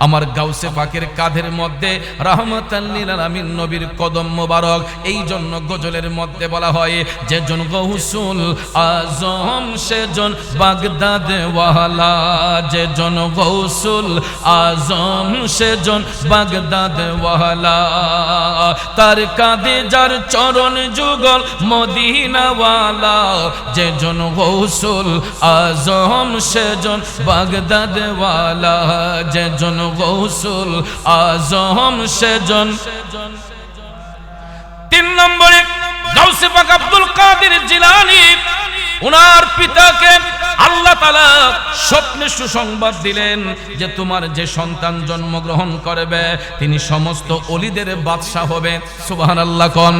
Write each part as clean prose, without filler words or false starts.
আমার গাউসে পাকের কাঁধের মধ্যে রাহমাতাল লিল আলামিন নবীর কদম মোবারক। এই জন্য গজলের মধ্যে বলা হয় যে জন গৌসুল আজম সেজন বাগদাদ ওয়ালা, যে জন গৌসুল আজম সেজন বাগদাদ ওয়ালা, তার কাঁধে যার চরণ যুগল মদিনা ওয়ালা, যে জন গৌসুল আজম সেজন বাগদাদ ওয়ালা, যে জন গৌসুল আজম সেজন। 3 নম্বরে গাউসে পাক আব্দুল কাদের জিলানী, ওনার পিতাকে আল্লাহ তাআলা স্বপ্নে সুসংবাদ দিলেন যে তোমার যে সন্তান জন্মগ্রহণ করবে তিনি সমস্ত ওলিদের বাদশা হবে। সুবহানাল্লাহ কোন,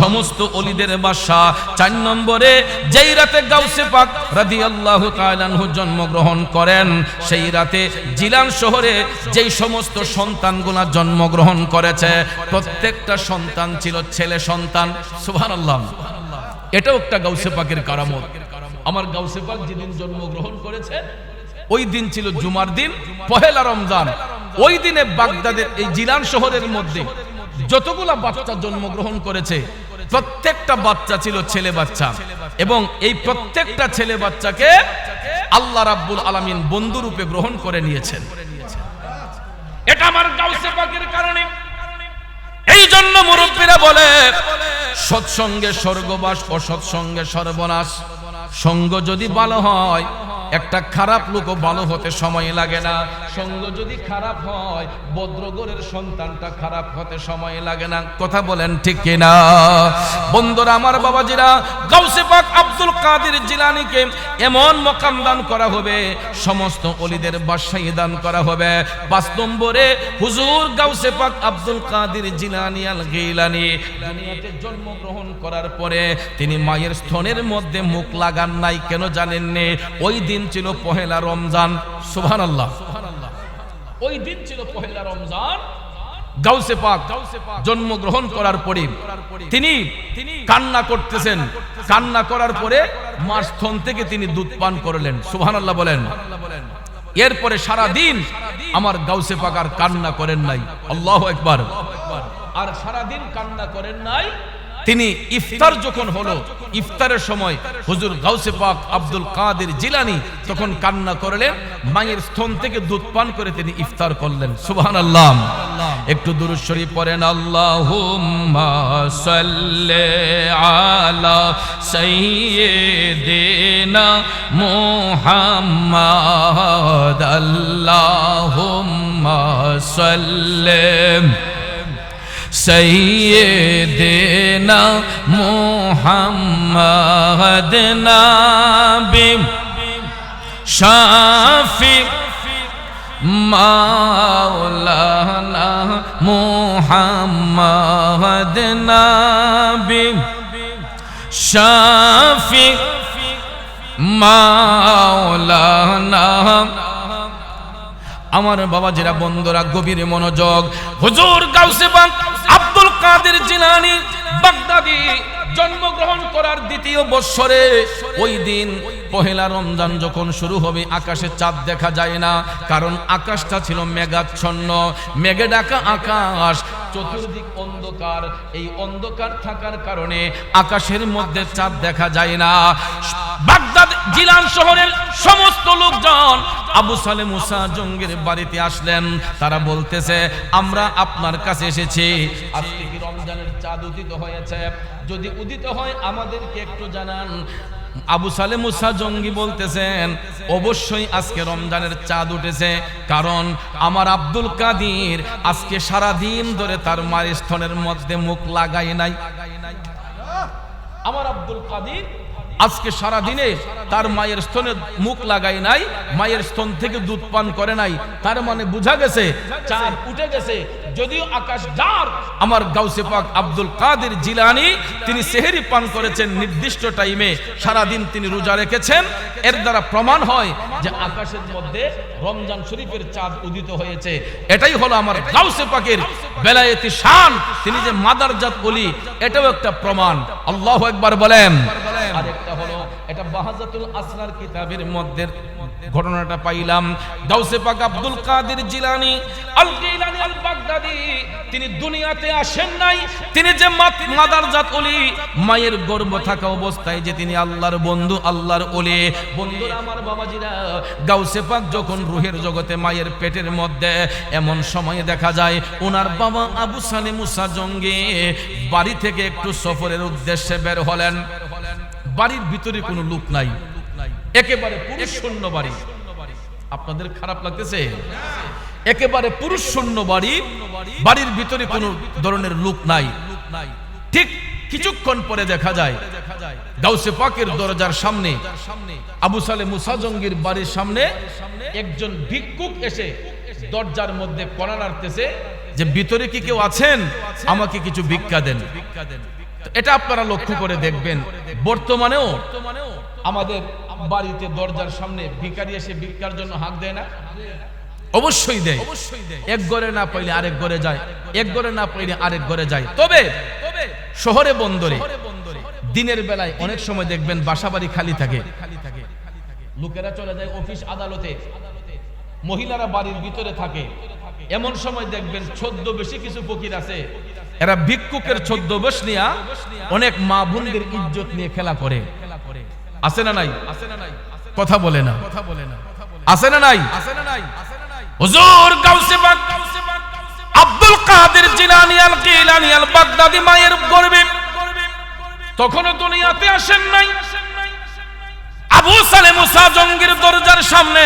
সমস্ত ওলিদের বাদশা। 4 নম্বরে যেই রাতে গাউসে পাক রাদিয়াল্লাহু তাআলা আনহু জন্মগ্রহণ করেন, সেই রাতে জিলান শহরে যেই সমস্ত সন্তানগুলো জন্মগ্রহণ করেছে প্রত্যেকটা সন্তান ছিল ছেলে সন্তান। সুবহানাল্লাহ, এটাও একটা গাউসে পাকের কারামত। আমার গাউসে পাক যেদিন জন্মগ্রহণ করেছে ওই দিন ছিল জুমার দিন, পহেলা রমজান। ওই দিনে বাগদাদের এই জিলান শহরের মধ্যে যতগুলা বাচ্চা জন্মগ্রহণ করেছে প্রত্যেকটা বাচ্চা ছিল ছেলে বাচ্চা, এবং এই প্রত্যেকটা ছেলে বাচ্চাকে আল্লাহ রাব্বুল আলামিন বন্ধু রূপে গ্রহণ করে নিয়েছেন। এটা আমার গাউসে পাকের কারণে। এই জন্য মুরব্বীরা বলে সৎসঙ্গে স্বর্গবাস, অসৎসঙ্গে সর্বনাশ। সঙ্গ যদি ভালো হয় একটা খারাপ লোকও ভালো হতে সময় লাগে না, সঙ্গ যদি খারাপ হয় বদ্রগরের সন্তানটা খারাপ হতে সময় লাগে না। কথা বলেন ঠিক কিনা? বন্ধুরা আমার, বাবাজিরা, গাউসে পাক আব্দুল কাদের জিলানীকে এমন মাকাম দান করা হবে, সমস্ত ওলিদের বাদশাহী দান করা হবে। 5 নম্বরে হুজুর গাউসে পাক আব্দুল কাদের জিলানী আল গিলানী দুনিয়াতে জন্মগ্রহণ করার পরে তিনি মায়ের স্তনের মধ্যে মুখ লাগান নাই। কেন জানেননি? ওই দিন ছিল পহেলা রমজান। সুবহানাল্লাহ, ওই দিন ছিল পহেলা রমজান। গাউসে পাক জন্মগ্রহণ করার পরে তিনি কান্না করতেছেন। কান্না করার পরে মার স্তন থেকে তিনি দুধ পান করলেন। সুবহানাল্লাহ বলেন। এরপরে সারা দিন আমার গাউসে পাক আর কান্না করেন নাই। আল্লাহু আকবার। আর সারা দিন কান্না করেন নাই। তিনি ইফতার যখন হলো, ইফতারের সময় হুজুর গাউসে পাক আব্দুল কাদের জিলানী তখন কান্না করলেন। মায়ের স্তন থেকে দুধ পান করে তিনি ইফতার করলেন। সুবহানাল্লাহ। একটু দুরূদ শরীফ পড়েন। আল্লাহুম্মা সাল্লি আলা সাইয়্যিদিনা মুহাম্মাদ। আল্লাহুম্মা সাল্লি সৈয়দেনা মুহাম্মদ নবী শাফি মাওলানা মুহাম্মদ নবী শাফি মাওলানা। আমার বাবাজিরা, বন্ধুরা, গভীর মনোযোগ। হুজুর গাউসে পাক আব্দুল কাদের জিলানী বাগদাদি জন্মগ্রহণ করার 2য় বৎসরে ওই দিন পহেলা রমজান যখন শুরু হবে আকাশে চাঁদ দেখা যায় না, কারণ আকাশটা ছিল মেঘাচ্ছন্ন, মেঘে ঢাকা আকাশ, চতুর্দিক অন্ধকার। এই অন্ধকার থাকার কারণে আকাশের মধ্যে চাঁদ দেখা যায় না। বাগদাদ জিলান শহরের সমস্ত লোকজন আবু সালেহ মুসা জঙ্গের বাড়িতে আসলেন। তারা বলতেছে, আমরা আপনার কাছে এসেছি, আজকে কি রমজানের চাঁদ উদিত হয়েছে? যদি উদিত হয় আমাদেরকে একটু জানান। আবু সালেহ মুসা জঙ্গি বলতেছেন, অবশ্যই আজকে রমজানের চাঁদ উঠেছে, কারণ আমার আব্দুল কাদের আজকে সারা দিন ধরে তার মায়ের স্তনের মধ্যে মুখ লাগায় নাই। আমার আব্দুল কাদের আজকে সারা দিনে তার মায়ের স্তনে মুখ লাগায় নাই, মায়ের স্তন থেকে দুধ পান করে নাই। তার মানে বোঝা গেছে চাঁদ উঠে গেছে। যদিও আকাশ ডার, আমার গাউসে পাক আব্দুল কাদের জিলানী তিনি সেহরি পান করেছেন নির্দিষ্ট টাইমে, সারা দিন তিনি রোজা রেখেছেন। এর দ্বারা প্রমাণ হয় যে আকাশের মধ্যে রমজান শরীফের চাঁদ উদিত হয়েছে। এটাই হলো আমার গাউসে পাকের বেলায়েতি শান, তিনি যে মাদারজাত ওলি, এটাও একটা প্রমাণ। আল্লাহু আকবার বলেন। আরেকটা হলো, এটা বাহাজাতুল আসরার কিতাবের মধ্যে ঘটনাটা পাইলাম। গাউসে পাক আব্দুল কাদের জিলানী আল গিলানী আল বাগদাদি তিনি দুনিয়াতে আসেন নাই, তিনি যে মাদারজাত ওলি, মায়ের গর্ভ থাকা অবস্থায় যে তিনি আল্লাহর বন্ধু, আল্লাহর ওলি। বন্ধুরা আমার বাবাজিরা, গাউসে পাক যখন রুহের জগতে মায়ের পেটের মধ্যে, এমন সময় দেখা যায় ওনার বাবা আবু সালে মুসা জঙ্গি বাড়ি থেকে একটু সফরের উদ্দেশ্যে বের হলেন। বাড়ির ভিতরে কোনো লোক নাই, একেবারে পুরুষ শূন্য বাড়ি। আপনাদের খারাপ লাগতেছে? একেবারে পুরুষ শূন্য বাড়ি, বাড়ির ভিতরে কোনো ধরনের লোক নাই। ঠিক কিছুক্ষণ পরে দেখা যায় গাউসে পাকের দরজার সামনে, আবু সালে মুসা জঙ্গির বাড়ির সামনে একজন ভিক্ষুক এসে দরজার মধ্যে কড়া নাড়তেছে যে ভিতরে কি কেউ আছেন, আমাকে কিছু ভিক্ষা দেন। এটা আপনারা লক্ষ্য করে দেখবেন, বর্তমানেও আমাদের বাড়িতে দরজার সামনে ভিখারি এসে ভিক্ষার জন্য হাঁক দেয় না? অবশ্যই দেয়। এক ঘরে না পাইলে আরেক ঘরে যায়, এক ঘরে না পাইলে আরেক ঘরে যায়। তবে শহরে বন্দরে দিনের বেলায় অনেক সময় দেখবেন বাসা বাড়ি খালি থাকে, লোকেরা চলে যায় অফিস আদালতে, মহিলারা বাড়ির ভিতরে থাকে। এমন সময় দেখবেন ছদ্মবেশী কিছু ফকির আছে, এরা ভিক্ষুকের ছদ্মবেশ নিয়ে অনেক মা বোনদের ইজ্জত নিয়ে খেলা করে। আছে না নাই? কথা বলে না, আছে না নাই? হুজুর গাউসে পাক আব্দুল কাদের জিলানী আল গিলানী আল বাগদাদি মায়ের গর্ভে তখনও দুনিয়াতে আসেন নাই। আবু সালে মুসা জঙ্গির দরজার সামনে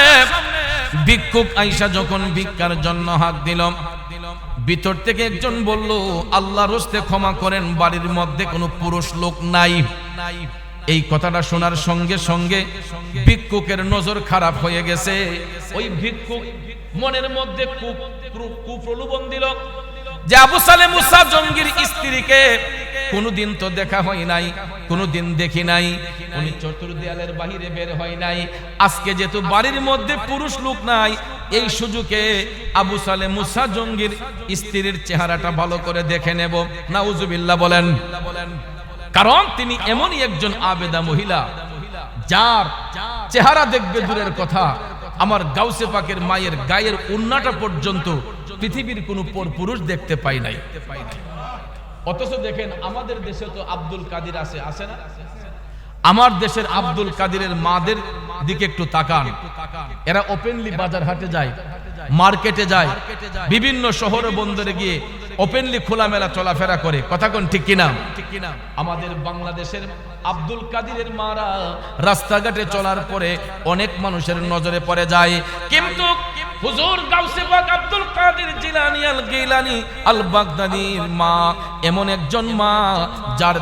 ভিক্ষুক আয়েশা যখন ভিক্ষার জন্য হাত দিল, ভিতর থেকে একজন বলল, আল্লাহর হস্তে ক্ষমা করেন, বাড়ির মধ্যে কোনো পুরুষ লোক নাই। এই কথাটা শোনার সঙ্গে সঙ্গে ভিক্ষুকের নজর খারাপ হয়ে গেছে। ওই ভিক্ষুক মনের মধ্যে কুপ্রলোভন দিল যে আবু সালে মুসা জঙ্গির স্ত্রীকে কোনদিন তো দেখা হয় নাই, কোনদিন দেখি নাই, উনি চতুর্দেয়ালের বাহিরে বের হয় নাই। আজকে যেহেতু বাড়ির মধ্যে পুরুষ লোক নাই, এই সুযোগে আবু সালে মুসা জঙ্গির স্ত্রীর চেহারাটা ভালো করে দেখে নেব। নাউজুবিল্লাহ বলেন। কারণ তিনি এমনই একজন আবেদা মহিলা, যার চেহারা দেখবে দূরের কথা, আমার গাউসে পাকের মায়ের গায়ের উন্নাটা পর্যন্ত পৃথিবীর কোনো পুরুষ দেখতে পাই নাই। অথচ দেখেন আমাদের দেশে তো আব্দুল কাদির আছে না? আমার দেশের আব্দুল কাদিরের মাদের দিকে একটু তাকান, এরা ওপেনলি বাজার হাটে যায়, মার্কেটে যায়, বিভিন্ন শহরে বন্দরে গিয়ে ওপেনলি খোলামেলা চলাফেরা করে। কথা কোন ঠিক কিনা? আমাদের বাংলাদেশের আব্দুল কাদিরের মারা রাস্তাঘাটে চলার পরে অনেক মানুষের নজরে পড়ে যায়, কিন্তু হুজুর গাউসে পাক আব্দুল কাদের জিলানী আল গিলানী আল বাগদাদির মা এমন একজন মা, যার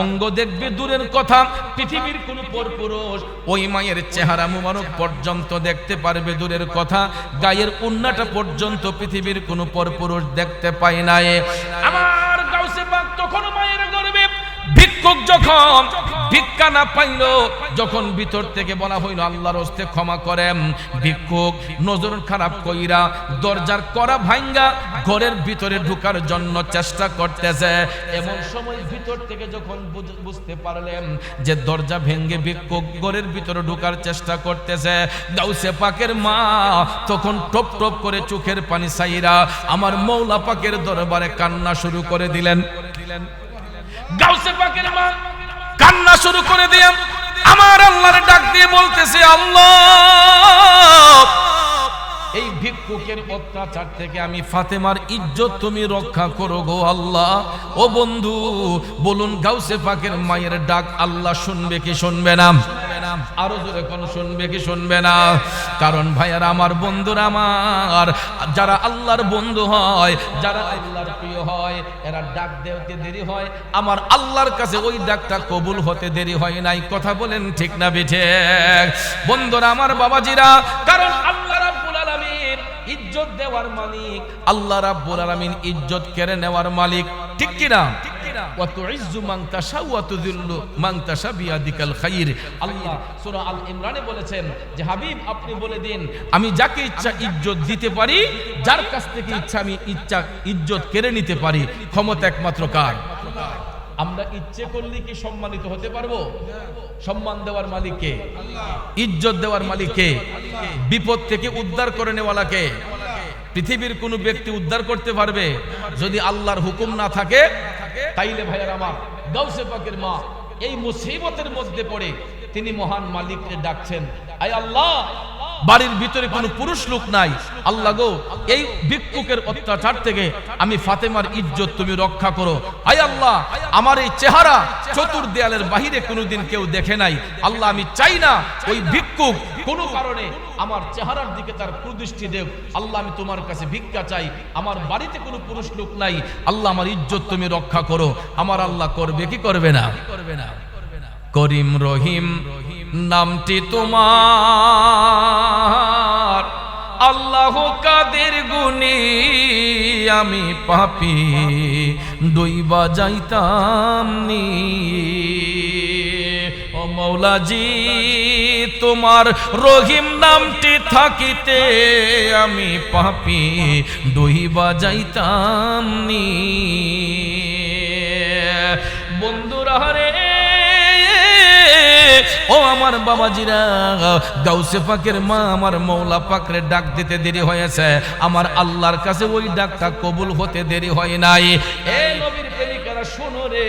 অঙ্গ দেখবে দূরের কথা, পৃথিবীর কোন পরপুরুষ ওই মায়ের চেহারা মুবারক পর্যন্ত দেখতে পারবে দূরের কথা, গায়ের উন্নাটা পর্যন্ত পৃথিবীর কোন পরপুরুষ দেখতে পায় নাই। আমার গাউসে পাক তখন মায়ের গর্ভে ভিক্ষুক যখন ভিক্ষা না পাইল, যখন ভিতর থেকে বলা হইল আল্লাহর হস্তে ক্ষমা করেন, ভিক্ষুক নজর খারাপ কইরা দরজার কড়া ভাঙ্গা ঘরের ভিতরে ঢোকার জন্য চেষ্টা করতেছে। এমন সময় ভিতর থেকে যখন বুঝতে পারলেন যে দরজা ভেঙ্গে ভিক্ষুক ঘরের ভিতরে ঢোকার চেষ্টা করতেছে, গাউসে পাকের মা তখন টপ টপ করে চোখের পানি ছাইরা আমার মৌলা পাকের দরবারে কান্না শুরু করে দিলেন। গাউসে পাকের মা কান্না শুরু করে দিয়ে আমার আল্লাহর ডাক দিয়ে বলতেছে, আল্লাহ, এই ভিক্ষুকের অত্যাচার থেকে আমি ফাতেমার ইজ্জত তুমি রক্ষা করো গো আল্লাহ। ও বন্ধু, বলুন গাউসে পাকের মায়ের ডাক আল্লাহ শুনবে কি শুনবে না? আরো জোরে কোন শুনবে কি শুনবে না? কারণ ভাইয়ারা আমার, বন্ধুরা আমার, যারা আল্লাহর বন্ধু হয়, যারা আল্লাহর প্রিয় হয়, এরা ডাক দেওয়াতে দেরি হয়, আমার আল্লাহর কাছে ওই ডাকটা কবুল হতে দেরি হয় নাই। কথা বলেন ঠিক না বিঠে? বন্ধুরা আমার, বাবাজিরা, কারণ আল্লাহ রাব্বুল আলামিন ইজ্জত দেওয়ার মালিক, আল্লাহ রাব্বুল আলামিন ইজ্জত কেড়ে নেওয়ার মালিক, ঠিক কি না? ওয়াতুইজ্জু মান তাশা ওয়া তুযিল্লু মান তাশা বিয়াদিকাল খাইর। আল্লাহ সূরা আল ইমরানে বলেছেন যে হাবিব আপনি বলে দিন, আমি যাকে ইচ্ছা ইজ্জত দিতে পারি, যার কাছ থেকে ইচ্ছা আমি ইজ্জত কেড়ে নিতে পারি। ক্ষমতা একমাত্র কার? আমরা ইচ্ছে করলে কি সম্মানিত হতে পারবো? সম্মান দেওয়ার মালিক কে? ইজ্জত দেওয়ার মালিক কে? বিপদ থেকে উদ্ধার করে নেওয়ালা কে? পৃথিবীর কোন ব্যক্তি উদ্ধার করতে পারবে যদি আল্লাহর হুকুম না থাকে? তাইলে ভাইয়ের আমার, গাউসে পাকের মা এই মুসিবতের মধ্যে পড়ে তিনি মহান মালিককে ডাকছেন, আয় আল্লাহ, বাড়ির ভিতরে কোনো পুরুষ লোক নাই, আল্লাহ গো, এই ভিক্ষুকের অত্যাচার থেকে আমি ফাতেমার ইজ্জত তুমি রক্ষা করো। আয় আল্লাহ, আমার এই চেহারা চতুর দেয়ালের বাহিরে কোনোদিন কেউ দেখে নাই, আল্লাহ আমি চাই না ওই ভিক্ষুক কোনো কারণে আমার চেহারার দিকে তার কুদৃষ্টি দেব। আল্লাহ আমি তোমার কাছে ভিক্ষা চাই, আমার বাড়িতে কোনো পুরুষ লোক নাই, আল্লাহ আমার ইজ্জত তুমি রক্ষা করো। আমার আল্লাহ করবে কি করবে না? করিম রহিম নামটি তোমার, আল্লাহ কাদের গুণী আমি পাপী ডুইবা যাইতাম নি। ও মৌলাজি তোমার রহিম নামটি থাকিতে আমি পাপী ডুইবা যাইতাম নি। বন্ধুরা রে, ও আমার বাবাজিরা, গাউসে পাকের মা আমার মৌলা পাকরে ডাক দিতে দেরি হয়েছে, আমার আল্লাহর কাছে ওই ডাকটা কবুল হতে দেরি হয় নাই। এই নবীর প্রেমিকারা শোনো রে,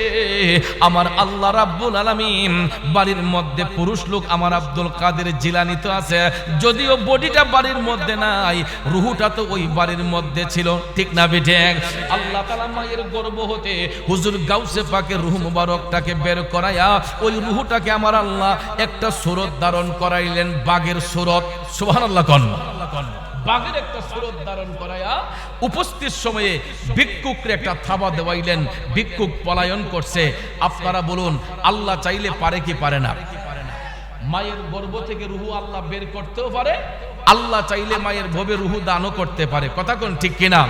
আমার আল্লাহ রাব্বুল আলামিন বাড়ির মধ্যে পুরুষ লোক আমার আব্দুল কাদের জিলানী তো আছে, যদিও বডিটা বাড়ির মধ্যে নাই, রুহুটা তো ওই বাড়ির মধ্যে ছিল, ঠিক না বেঠিক? আল্লাহ তাআলা মায়ের গর্ভ হতে হুজুর গাউসে পাকের রূহ মুবারকটাকে বের করায়া ওই রুহুটাকে আমার আল্লাহ একটা সুরত ধারণ করাইলেন, বাঘের সুরত। সুবহানাল্লাহ কোন? বাঘের একটা সুরত ধারণ করায়া উপস্থিত সময়ে ভিক্ষুকরে একটা থাবা দেওয়াইলেন, ভিক্ষুক পলায়ন করছে। আপনারা বলুন, আল্লাহ চাইলে পারে কি পারে না? মায়ের গর্ভ থেকে রুহু আল্লাহ বের করতেও পারে, আল্লাহ চাইলে মায়ের ভবে রুহু দানও করতে পারে। কথা কোন ঠিক কিনা?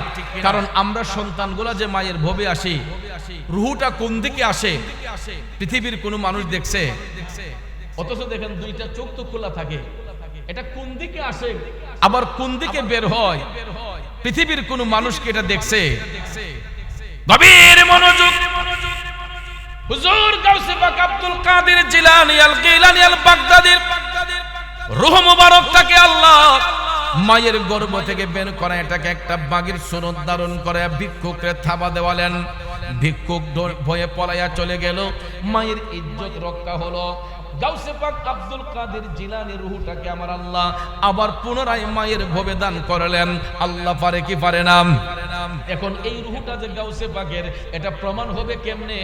কারণ আমরা সন্তানগুলা যে মায়ের ভবে আসি, রুহুটা কোন দিকে আসে পৃথিবীর কোন মানুষ দেখছে? অথচ দেখেন দুইটা চোখ তো খোলা থাকে, এটা কোন দিকে আসে আবার কোন দিকে বের হয় পৃথিবীর কোন মানুষ কি এটা দেখছে? গভীর মনোযোগ। হুজুর গাউসে পাক আব্দুল কাদের জিলানী আল গিলানী আল বাগদাদীর রূহ মুবারকটাকে আল্লাহ মায়ের গর্ভ থেকে বের করে এটাকে একটা বাঘের সুরত ধারণ করে ভিক্ষুককে থাবা দেওয়ালেন। ভিক্ষুক ভয়ে পলাইয়া চলে গেল, মায়ের ইজ্জত রক্ষা হলো। গাউসে পাক আব্দুল কাদের জিলানী রূহটাকে আমার আল্লাহ আবার পুনরায় মায়ের ভবে দান করলেন। আল্লাহ পারে কি পারে না? এখন এই রূহটা যে গাউসে পাকের, এটা প্রমাণ হবে কেমনে?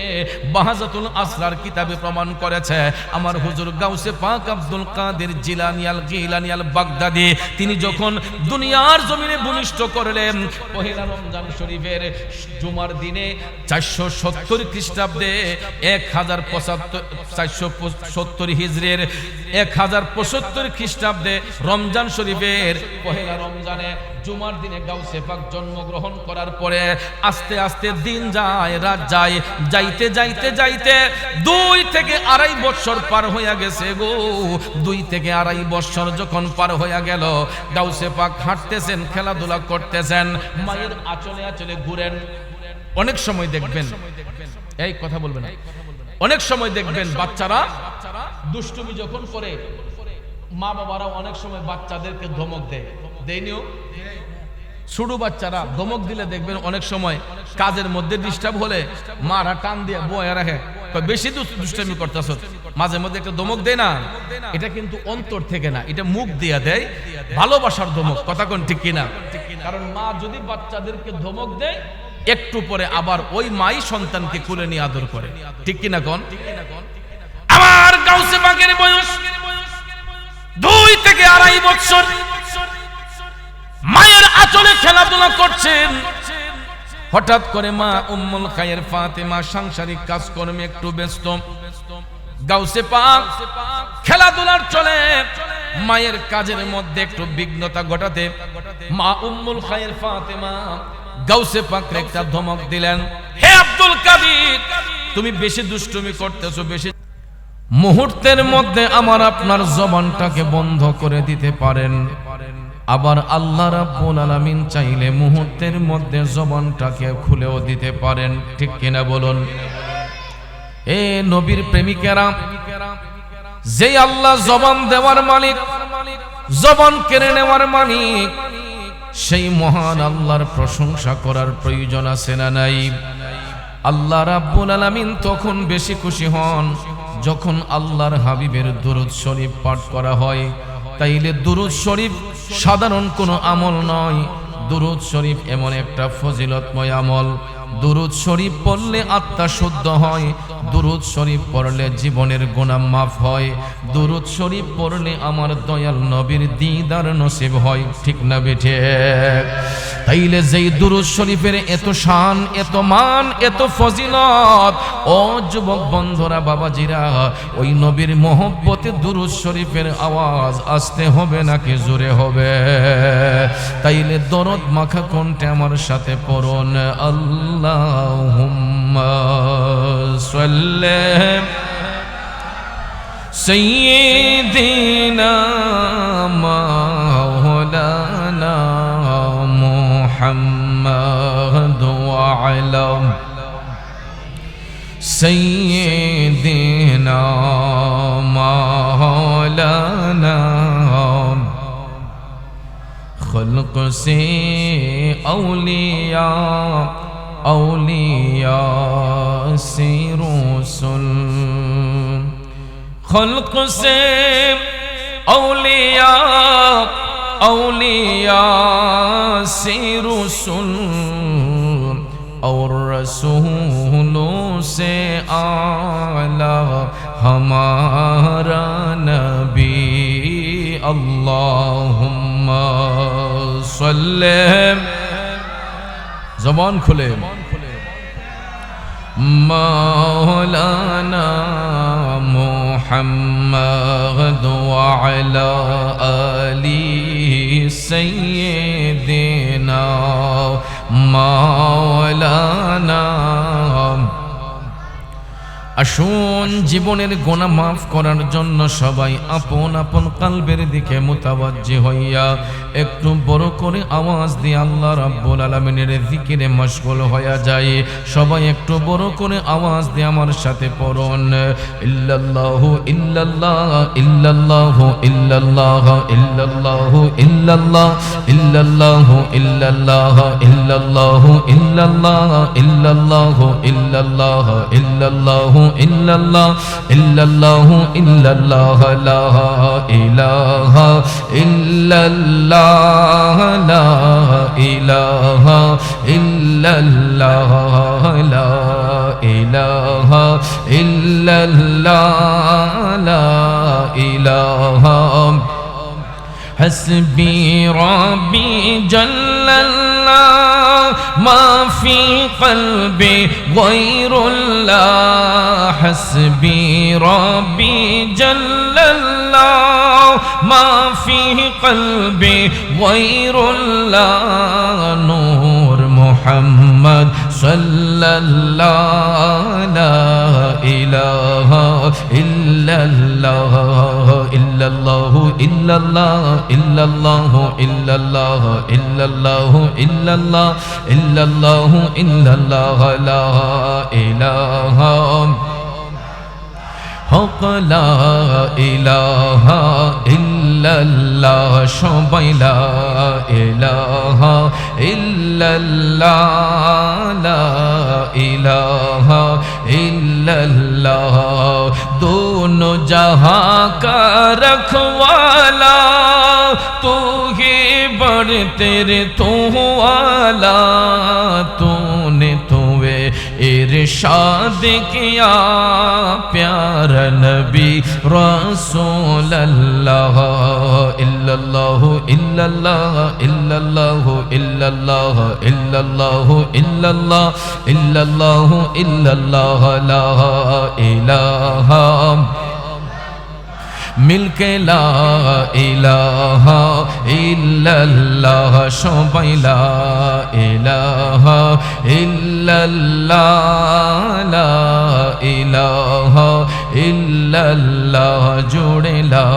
বাহাজাতুল আসরার কিতাবে প্রমাণ করেছে আমার হুজুর গাউসে পাক আব্দুল কাদের জিলানী আল গিলানী আল বাগদাদী তিনি যখন দুনিয়ার জমিনে ভূমিষ্ঠ করলেন পহেলা রমজান শরীফের জুমার দিনে 470 খ্রিস্টাব্দে 470 হিজরির 1075 খ্রিস্টাব্দে রমজান শরীফের পহেলা রমজানে জুমার দিনে গাউসে পাক জন্মগ্রহণ করার পরে আস্তে আস্তে দিন যায়, রাত যায়, যাইতে যাইতে যাইতে 2 থেকে 2.5 বছর পার হইয়া গেছে গো। 2 থেকে 2.5 বছর যখন পার হইয়া গেল, গাউসে পাক হাঁটতেছেন, খেলাধুলা করতেছেন, মায়ের আঁচলে আঁচলে ঘুরেন। অনেক সময় দেখবেন, এই কথা বলবেন না, অনেক সময় দেখবেন বাচ্চারা দুষ্টুমি যখন করে, মা বাবারা অনেক সময় বাচ্চাদেরকে ধমক দেয়, দেয়নিও? ছোট বাচ্চারা ধমক দিলে দেখবেন অনেক সময় কাজের মধ্যে ডিস্টার্ব হলে মারা টান দিয়ে বয়ে রাখে, বেশি দুষ্টামি করতেছ, মাঝে মধ্যে একটা ধমক দেয় না। এটা কিন্তু অন্তর থেকে না, এটা মুখ দিয়ে দেয়, ভালোবাসার ধমক। কথা কোন ঠিক কিনা? কারণ মা যদি বাচ্চাদেরকে ধমক দেয়, একটু পরে আবার ওই মাই সন্তানকে কুলে নিয়ে আদর করে, ঠিক কিনা কোন? আমার গাউসে পাকের বয়স 2 থেকে 2.5 বছর, মায়ের আঁচলে খেলাধুলা করছেন। হঠাৎ করে মা উম্মুল খায়ের ফাতেমা সাংসারিক কাজকর্মে একটু ব্যস্ত। গাউসে পাক খেলাধুলার চলে মায়ের কাজের মধ্যে একটু বিঘ্নতা ঘটাতে মা উম্মুল খায়ের ফাতেমা গাউসে পাককে একটা ধমক দিলেন, হে আব্দুল কাদের, তুমি বেশি দুষ্টুমি করতেছো, বেশি। মুহূর্তের মধ্যে আমার আপনার জবানটাকে বন্ধ করে দিতে পারেন, আবার আল্লাহ রাব্বুল আলামিন চাইলে মুহূর্তের মধ্যে জবানটাকে খুলেও দিতে পারেন, ঠিক কিনা বলুন? এ নবীর প্রেমিকেরা, যে আল্লাহ জবান দেওয়ার মালিক, জবান কেড়ে নেওয়ার মালিক, সেই মহান আল্লাহর প্রশংসা করার প্রয়োজন আছে না নাই? আল্লাহ রাব্বুল আলামিন তখন বেশি খুশি হন যখন আল্লাহর হাবিবের দুরূদ শরীফ পাঠ করা হয়। তাইলে দুরূদ শরীফ সাধারণ কোনো আমল নয়, দুরূদ শরীফ এমন একটা ফজিলতময় আমল। দুরূদ শরীফ পড়লে আত্মা শুদ্ধ হয়, দুরূদ শরীফ পড়লে জীবনের গুনাহ মাফ হয়, দুরূদ শরীফ পড়লে আমার দয়াল নবীর দিদার নসিব হয়। ঠিক না বেঠে? তাইলে যেই দুরূদ শরীফের এত শান, এত মান, এত ফজিলত, ও যুবক বন্ধুরা, বাবাজিরা, ওই নবীর মহব্বতে দুরূদ শরীফের আওয়াজ আসতে হবে নাকি জোরে হবে? তাইলে দরদ মাখা কণ্ঠে আমার সাথে পড়ুন, আল্লাহুম্মা সাল্লি সাইয়্যিদিনা মাওলানা মুহাম্মাদ ওয়া আলা সাইয়্যিদিনা মাওলানা खल्क से औलिया, औलिया से रसूल, खल्क से औलिया, औलिया से रसूल, और रसूलों से आला हमारा नबी। अल्लाहुम्मा सल्ले, ज़बान खुले, मौलाना मुहम्मद व अला आली सय्यिदिना मौलाना। আসুন জীবনের গুনাহ মাফ করার জন্য সবাই আপন আপন কলবের দিকে মুতাওয়াজ্জি হইয়া একটু বড় করে আওয়াজ দিয়ে আল্লাহ রাব্বুল আলামিনের জিকিরে মশগুল হয়ে যায়। সবাই একটু বড় করে আওয়াজ দিয়ে আমার সাথে পড়ুন, ইল্লাল্লাহু ইল্লাল্লাহ, ইল্লাল্লাহু ইল্লাল্লাহ, ইল্লাল্লাহু ইল্লাল্লাহ, ইল্লাল্লাহু ইল্লাল্লাহ, ইল্লাল্লাহু ইল্লাল্লাহ, ইল্লাল্লাহু ইল্লাল্লাহ, ইল্লাল্লাহু ইল্লাল্লাহ, ইল্লাল্লাহু ইল্লাল্লাহ, লা ইলাহা ইল্লাল্লাহ, লা ইলাহা ইল্লাল্লাহ, লা ইলাহা ইল্লাল্লাহ, লা ইলাহা। حسبي ربي جل الله ما في قلبي غير الله، حسبي ربي جل الله ما في قلبي غير الله، نور محمد صلى الله، لا إله إلا الله، إلا الله إلا الله، إلا الله إلا الله، إلا الله إلا الله، إلا الله إلا الله، لا إله হক লা ইলাহা ইল্লাল্লাহ, সবাই লা ইলাহা ইল্লাল্লাহ, লা ইলাহা ইল্লাল্লাহ। दोनों जहां का रखवाला तू ही बड़ तेरे तो वाला, तूने तुवे इरशाद किया प्यारा नबी रसूल अल्लाह, इल्लल्लाह इल्लल्लाह इल्लल्लाह इल्लल्लाह इल्लल्लाह इल्लल्लाह इल्लल्लाह इल्लल्लाह, ला इलाहा मिलके ला इलाहा इल्लल्लाह, সবাই লা ইলাহা ইল্লাল্লাহ, লা ইলাহা ইল্লাল্লাহ, জোড়ে লা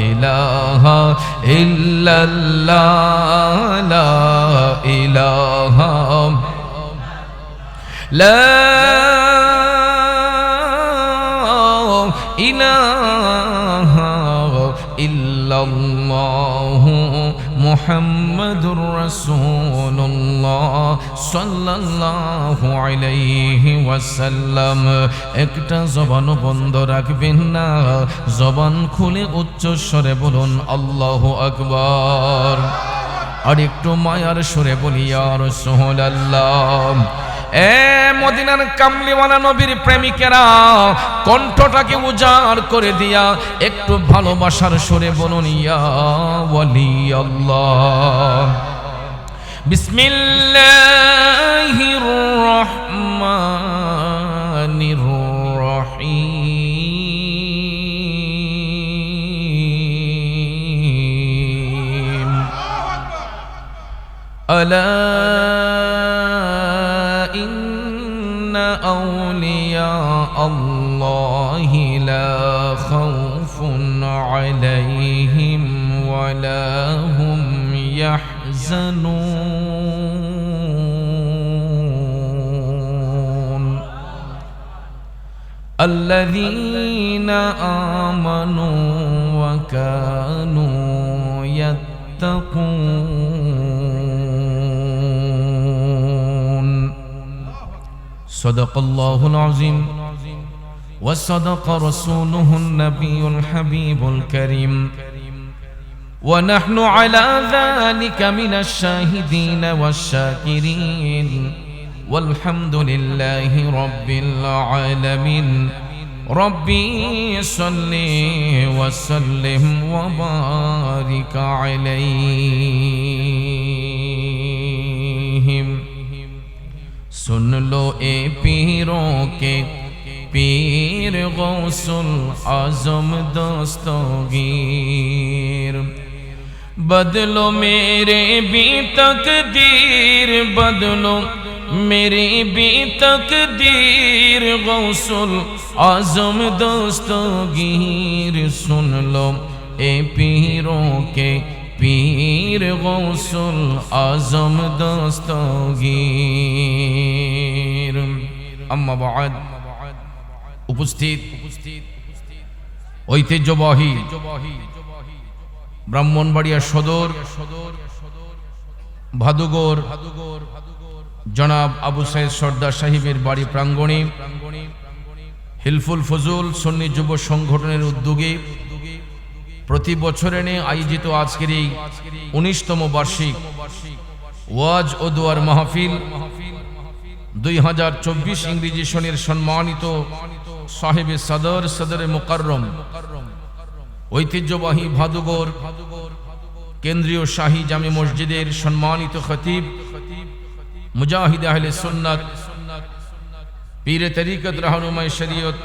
ইলাহা ইল্লাল্লাহ, লা ইলাহা লা ইলাহা ইল্লাল্লাহু মুহাম্মাদুর রাসূলুল্লাহ সাল্লাল্লাহু আলাইহি ওয়াসাল্লাম। একটা জবান বন্ধ রাখবেন না, জবান খুলে উচ্চ স্বরে বলুন আল্লাহু আকবার। আর একটু মায়ার সুরে বলি ইয়া রাসূলুল্লাহ। এ মদিনার কামলিওয়ালা নবীর প্রেমিকেরা, কণ্ঠটাকে উজাড় করে দিয়া একটু ভালোবাসার সুরে বলুন ইয়া ওয়ালি আল্লাহ। বিসমিল্লাহির রহমানির রহিম। আলা أولياء الله لا خوف عليهم ولا هم يحزنون الذين آمنوا وكانوا يتقون صدق الله العظيم وصدق رسوله النبي الحبيب الكريم ونحن على ذلك من الشاهدين والشاكرين والحمد لله رب العالمين ربي صل وسلم وبارك عليهم। सुन लो ए पीरों के पीर गौसुल आजम दस्तगीर, बदलो मेरे भी तकदीर, बदलो मेरी भी तकदीर गौसुल आजम दस्तगीर। सुन लो ए पीरों के पीर गौसुल आजम दस्तगीर। अम्मा बाद उपस्थित ঐতিহ্যবাহী ব্রাহ্মণবাড়িয়া সদর ভাদুগর জনাব আবু সাইদ সর্দার সাহেবের বাড়ি প্রাঙ্গণে হিলফুল ফজল সুন্নি যুব সংগঠনের উদ্যোগে প্রতি বছরের আয়োজিত আজকের এই 19তম বার্ষিক ওয়াজ ও দোয়ার মাহফিল 2024 ইংরেজি সনের সম্মানিত সাহেবে সদর সদরে মুকাররম ঐতিহ্যবাহী ভাদুগর কেন্দ্রীয় শাহী জামে মসজিদের সম্মানিত খতিব মুজাহিদ আহলে সুন্নাত পীরে তরিকত রাহনুমায়ে শরীয়ত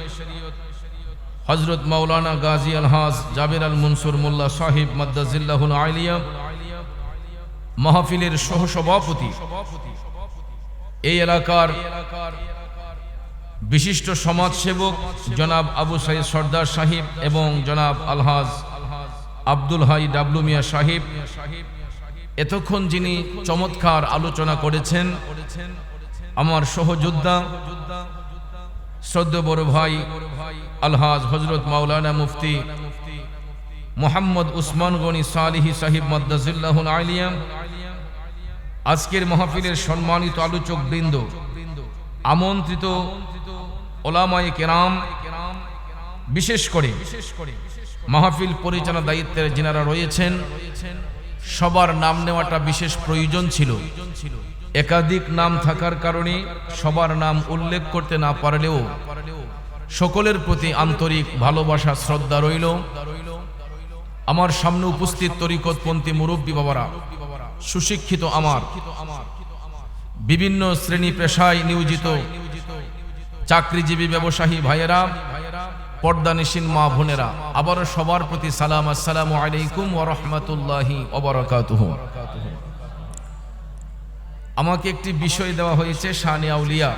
হযরত মাওলানা গাজী আলহাজ জাবের আল মনসুর মোল্লা সাহেব মাদ্দাজিল্লাহুল আলিয়া মাহফিলের সহসভাপতি, এই এলাকার বিশিষ্ট সমাজসেবক জনাব আবু সাইদ সর্দার সাহেব এবং জনাব আলহাজ আব্দুল হাই ডাবলু মিয়া সাহেব, এতক্ষণ যিনি চমৎকার আলোচনা করেছেন, আমার সহযোদ্ধা শ্রদ্ধেয় বড় ভাই আলহাজ হযরত মাওলানা মুফতি মোহাম্মদ উসমান গনি সালিহি সাহিব মাদ্দাজিল্লাহুল আলিয়া, আজকের মাহফিলের সম্মানিত আলোচক বৃন্দ, আমন্ত্রিত ওলামায়ে কেরাম, বিশেষ করে মাহফিল পরিচালনা দায়িত্বের যিনারা রয়েছেন, সবার নাম নেওয়াটা বিশেষ প্রয়োজন ছিল। একাধিক নাম থাকার কারণে সবার নাম উল্লেখ করতে না পারলেও সকলের প্রতি আন্তরিক ভালোবাসা শ্রদ্ধা রইল। আমার সামনে উপস্থিত তরিকতপন্থী মুরব্বী বাবারা, সুশিক্ষিত আমার বিভিন্ন শ্রেণী পেশায় নিয়োজিত চাকরিজীবী ব্যবসায়ী ভাইয়েরা, পর্দানিশীন মা বোনেরা, আবারও সবার প্রতি সালাম, আসসালামু আলাইকুম ওয়া রাহমাতুল্লাহি ওয়া বারাকাতুহু। আমাকে একটি বিষয় দেওয়া হয়েছে শানে আউলিয়া,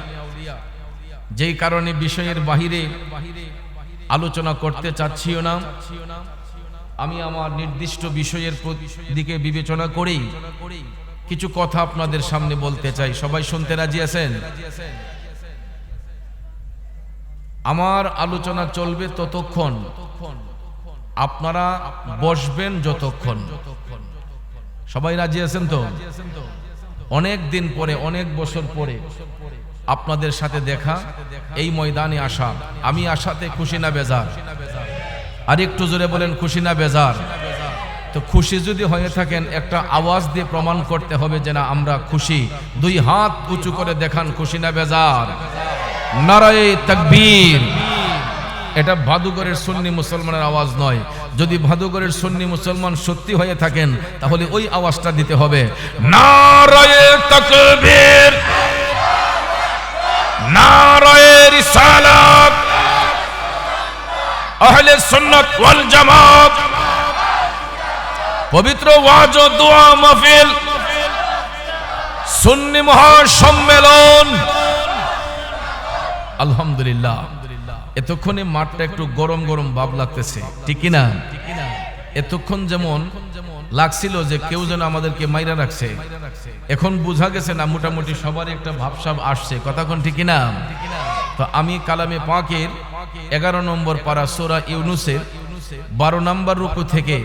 যেই কারণে বিষয়ের বাহিরে আলোচনা করতে চাচ্ছিও না। আমি আমার নির্দিষ্ট বিষয়ের দিকে বিবেচনা করেই কিছু কথা আপনাদের সামনে বলতে চাই। সবাই শুনতে রাজি আছেন? আমার আলোচনা চলবে ততক্ষণ, আপনারা বসবেন যতক্ষণ। সবাই রাজি আছেন তো? অনেক দিন পরে, অনেক বছর পরে আপনাদের সাথে দেখা, এই ময়দানে আসা, আমি আসাতে খুশি না বেজার? আর একটু জোরে বলেন, খুশি না বেজার? তো খুশি যদি হয়ে থাকেন একটা আওয়াজ দিয়ে প্রমাণ করতে হবে যে না আমরা খুশি। দুই হাত উঁচু করে দেখান, খুশি না বেজার? নারায়ে তাকবীর। এটা ভাদুঘরের সুন্নি মুসলমানের আওয়াজ নয়। যদি ভাদুঘরের সুন্নি মুসলমান সত্যি হয়ে থাকেন তাহলে ওই আওয়াজটা দিতে হবে, নারায়ে তাকবীর, নারায়ে রিসালাত, আহলে সুন্নাত ওয়াল জামাত। পবিত্র ওয়াজ ও দোয়া মাহফিল, সুন্নি মহাসম্মেলন। আলহামদুলিল্লাহ, এতক্ষণে মাঠটা একটু গরম গরম ভাব লাগতেছে, ঠিক কি না? এতক্ষণ যেমন লাগছিল যে কেউ যেন আমাদেরকে মাইরা রাখছে, এখন বোঝা গেছে না মোটামুটি সবার একটা ভাবসাব আসছে, কথা কোন ঠিক না? তো আমি কালামে পাকের 11 নম্বর পারা সূরা ইউনূসের 12 নম্বর রুকু থেকে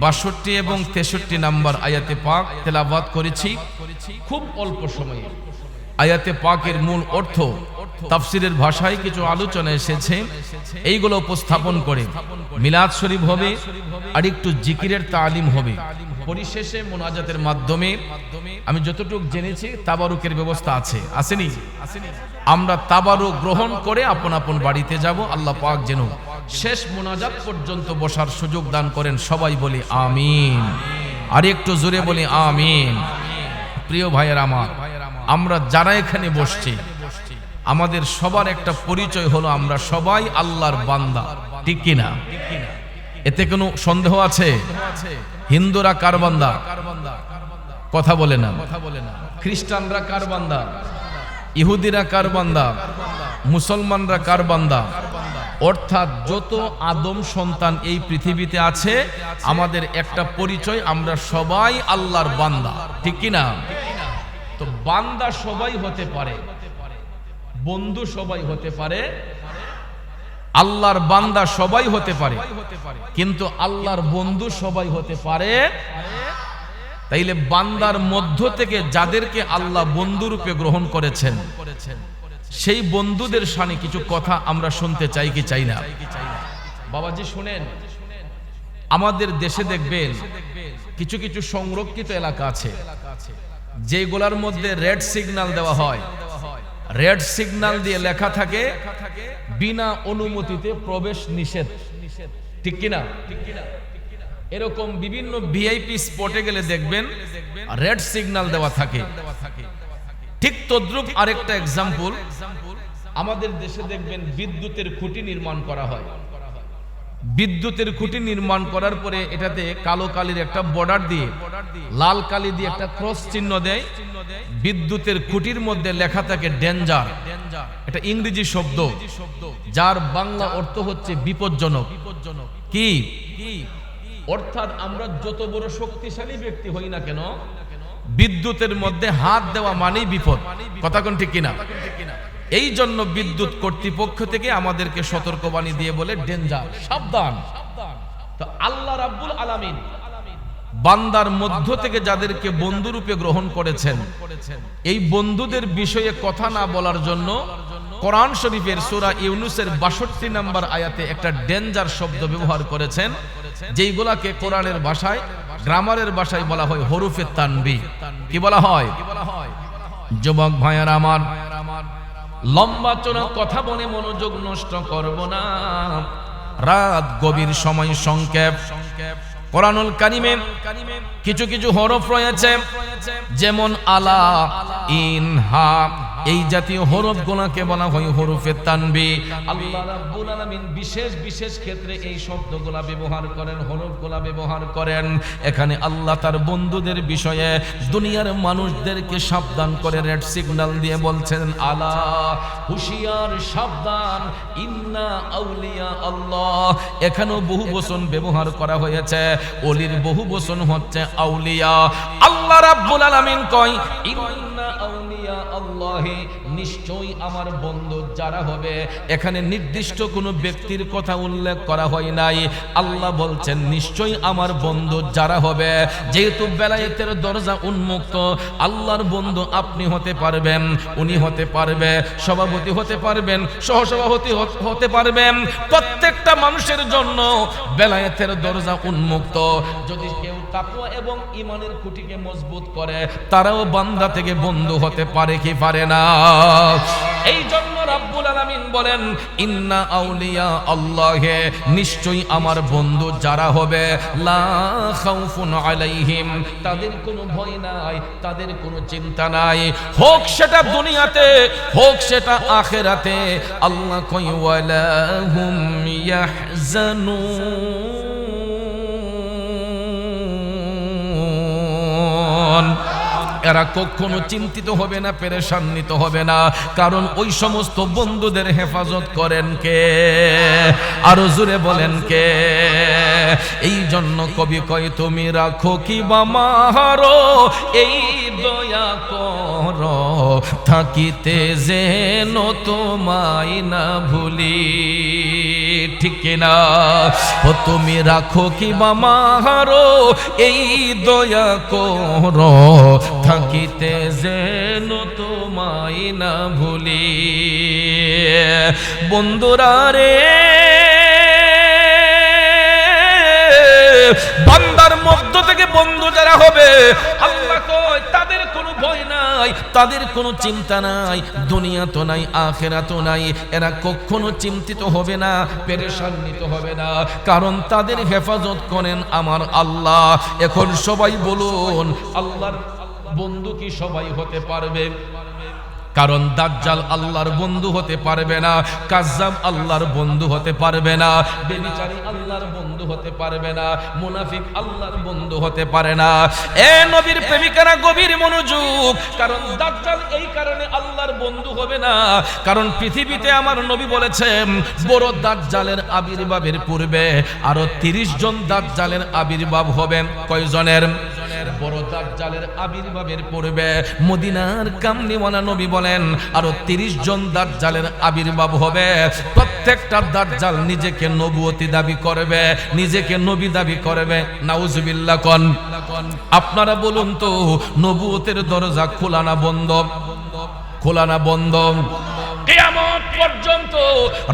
62 এবং 63 নম্বর আয়াতে পাক তেলাওয়াত করেছি খুব অল্প সময়ে। আয়াতে পাকের মূল অর্থ তাফসিরের ভাষায় কিছু আলোচনা এসেছে, এইগুলো উপস্থাপন করে মিলাদ শরীফ হবে আর একটু জিকিরের তালিম হবে। পরিশেষে মোনাজাতের মাধ্যমে আমি যতটুকু জেনেছি তাবারুকের ব্যবস্থা আছে, আসেনি? আমরা তাবারুক গ্রহণ করে আপন আপন বাড়িতে যাব। আল্লাহ পাক যেন শেষ মোনাজাত পর্যন্ত বসার সুযোগ দান করেন। সবাই বলি আমিন, আর একটু জোরে বলি আমিন। প্রিয় ভাইয়ের আমার, আমরা যারা এখানে বসছি আমাদের সবার একটা পরিচয় হলো আমরা সবাই আল্লাহর বান্দা, ঠিক কিনা? এতে কোনো সন্দেহ আছে? হিন্দুরা কার বান্দা? কথা বলে না। খ্রিস্টানরা কার বান্দা? ইহুদিরা কার বান্দা? মুসলমানরা কার বান্দা? অর্থাৎ যত আদম সন্তান এই পৃথিবীতে আছে আমাদের একটা পরিচয়, আমরা সবাই আল্লাহর বান্দা, ঠিক কিনা? তো বান্দা সবাই হতে পারে, বন্ধু সবাই হতে পারে, আল্লাহর বান্দা সবাই হতে পারে, কিন্তু আল্লাহর বন্ধু সবাই হতে পারে। তাইলে বান্দার মধ্য থেকে যাদেরকে আল্লাহ বন্ধু রূপে গ্রহণ করেছেন সেই বন্ধুদের শানে কিছু কথা আমরা শুনতে চাই কি চাই না? বাবাজি শুনেন, আমাদের দেশে দেখবেন কিছু কিছু সংরক্ষিত এলাকা আছে যেগুলোর মধ্যে রেড সিগন্যাল দেওয়া হয়। রেড সিগন্যাল দিয়ে লেখা থাকে বিনা অনুমতিতে প্রবেশ নিষেধ, ঠিক কিনা? এরকম বিভিন্ন ভিআইপি স্পটে গেলে দেখবেন রেড সিগন্যাল দেওয়া থাকে। ঠিক তদ্রুপ আরেকটা এক্সাম্পল, আমাদের দেশে দেখবেন বিদ্যুতের খুঁটি নির্মাণ করা হয়। বিদ্যুতের খুঁটি নির্মাণ করার পরে এটাতে কালো কালির একটা বর্ডার দিয়ে লাল কালি দিয়ে একটা ক্রস চিহ্ন দেয়। বিদ্যুতের খুঁটির মধ্যে লেখা থাকে ডেঞ্জার, এটা ইংরেজি শব্দ যার বাংলা অর্থ হচ্ছে বিপজ্জনক। কি অর্থাৎ আমরা যত বড় শক্তিশালী ব্যক্তি হই না কেন, বিদ্যুতের মধ্যে হাত দেওয়া মানেই বিপদ, কথা কোন ঠিক কিনা? এই জন্য বিদ্যুৎ কর্তৃপক্ষ থেকে আমাদেরকে সতর্কবাণী দিয়ে বলে ডেঞ্জার, সাবধান। তো আল্লাহ রাব্বুল আলামিন বান্দার মধ্য থেকে যাদেরকে বন্ধু রূপে গ্রহণ করেছেন, এই বন্ধুদের বিষয়ে কথা না বলার জন্য কোরআন শরীফের সূরা ইউনূসের 62 নম্বর আয়াতে একটা ডেঞ্জার শব্দ ব্যবহার করেছেন, যেইগুলাকে কোরআনের ভাষায়, গ্রামারের ভাষায় বলা হয় হরফে তানবীহ। কি বলা হয়? যুবক ভাইয়েরা আমার, লম্বা চড়া কথা বলে মনোযোগ নষ্ট করব না, রাত গভীর সময় সংক্ষেপ। কোরআনুল কারীমে কিছু কিছু হরফ রয়েছে যেমন আলা, ইন, হা, এই জাতীয় হরফগুলোকে বলা হয় হরফে তানবীহ। আল্লাহ রাব্বুল আলামিন বিশেষ বিশেষ ক্ষেত্রে এই শব্দগুলা ব্যবহার করেন, হরফগুলা ব্যবহার করেন। এখানে আল্লাহ তার বন্ধুদের বিষয়ে দুনিয়ার মানুষদেরকে সাবধান করে রেড সিগন্যাল দিয়ে বলছেন আলা, হুশিয়ার, সাবধান, ইন্না আউলিয়া আল্লাহ। এখানেও বহু বচন ব্যবহার করা হয়েছে, অলির বহু বচন হচ্ছে আউলিয়া। আল্লাহ রাব্বুল আলামিন কয় ইন্না আউলিয়া আল্লাহি, নিশ্চয়ই আমার বন্ধু যারা হবে। এখানে নির্দিষ্ট কোনো ব্যক্তির কথা উল্লেখ করা হয় নাই। আল্লাহ বলছেন নিশ্চয়ই আমার বন্ধু যারা হবে। যেহেতু বেলায়েতের দরজা উন্মুক্ত, আল্লাহর বন্ধু আপনি হতে পারবেন, উনি হতে পারবে, সভাপতি হতে পারবেন, সহসভাপতি হতে পারবেন। প্রত্যেকটা মানুষের জন্য বেলায়েতের দরজা উন্মুক্ত। যদি কেউ তাকওয়া এবং ঈমানের খুঁটিকে মজবুত করে, তারাও বান্দা থেকে বন্ধু হতে পারে কি পারে না? এই জন্য রাব্বুল আলামিন বলেন ইন্না আউলিয়া আল্লাহে, নিশ্চয়ই আমার বন্ধু যারা হবে, লা খাউফুন আলাইহিম, তাদের কোনো ভয় নাই, তাদের কোনো চিন্তা নাই, হোক সেটা দুনিয়াতে, হোক সেটা আখিরাতে। আল্লাহ কই ওয়ালা হুম ইয়াহজানুন, এরা কখনো চিন্তিত হবে না, পেরেশান্বিত হবে না। কারণ ওই সমস্ত বন্ধুদের হেফাজত করেন কে? আরো জোরে বলেন কে? এই জন্য কবি কয় তুমি রাখো কি বামারো, এই দয়া কর থাকিতে যেন তোমায় না ভুলি। ঠিক কিনা? ও তুমি রাখো কি বামারো, এই দয়া কর থাকিতে যেন তোমায় না ভুলি। বন্ধুরা রে, বান্দার মধ্য থেকে বন্ধু যারা হবে, আল্লাহ কয় তাদের কোনো ভয় নাই, তাদের কোনো চিন্তা নাই, দুনিয়া তো নাই, আখিরাত তো নাই। এরা কখনো চিন্তিত হবে না, পেরেশান্বিত হবে না, কারণ তাদের হেফাজত করেন আমার আল্লাহ। এখন সবাই বলুন, আল্লাহর বন্ধু কি সবাই হতে পারবে? কারণ দাজ্জাল আল্লাহর বন্ধু হতে পারবে না, কাজ্জাব আল্লাহর বন্ধু হতে পারবে না, বেবিচারী আল্লাহর বন্ধু হতে পারবে না, মুনাফিক আল্লাহর বন্ধু হতে পারে না। এ নবীর প্রেমিকারা গভীর মনোযোগ, কারণ দাজ্জাল এই কারণে আল্লাহর বন্ধু হবে না, কারণ পৃথিবীতে আমার নবী বলেছেন বড় দাজ্জালের আবির্ভাবের পূর্বে আরো 30 জন দাজ্জালের আবির্ভাব হবেন। কয়জনের? বড় দাজ্জালের আবির্ভাবের পূর্বে মদিনার কামলিওয়ালা নবী বলেন আরো 30 জন দাজ্জালের আবির্ভাব হবে। প্রত্যেকটা দাজ্জাল নিজেকে নবুয়তি দাবি করবে, নিজেকে নবী দাবি করবে। নাউজুবিল্লাহ কোন? আপনারা বলুন তো, নবুয়তের দরজা খোলা না বন্ধ? খোলা না বন্ধ? কিয়ামত পর্যন্ত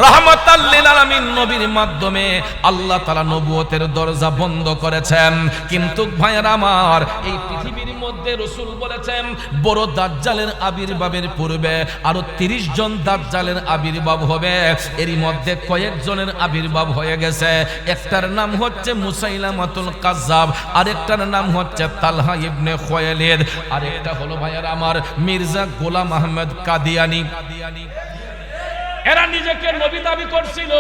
রাহমাতাল লিল আলামিন নবীর মাধ্যমে আল্লাহ তাআলা নবুয়তের দরজা বন্ধ করেছেন। কিন্তু ভাইয়েরা আমার, এই পৃথিবীর মধ্যে রাসূল বলেছেন বড় দাজ্জালের আবির্ভাবের পূর্বে আরো 30 জন দাজ্জালের আবির্ভাব হবে। এরই মধ্যে কয়েকজনের আবির্ভাব হয়ে গেছে। একটার নাম হচ্ছে মুসাইলামাতুল কাজ্জাব, আরেকটার নাম হচ্ছে তালহা ইবনে খুয়াইলিদ, আরেকটা হলো ভাইয়েরা আমার মির্জা গোলাম আহমেদ কাদিয়ানী। এরা নিজেকে নবী দাবি করছিল,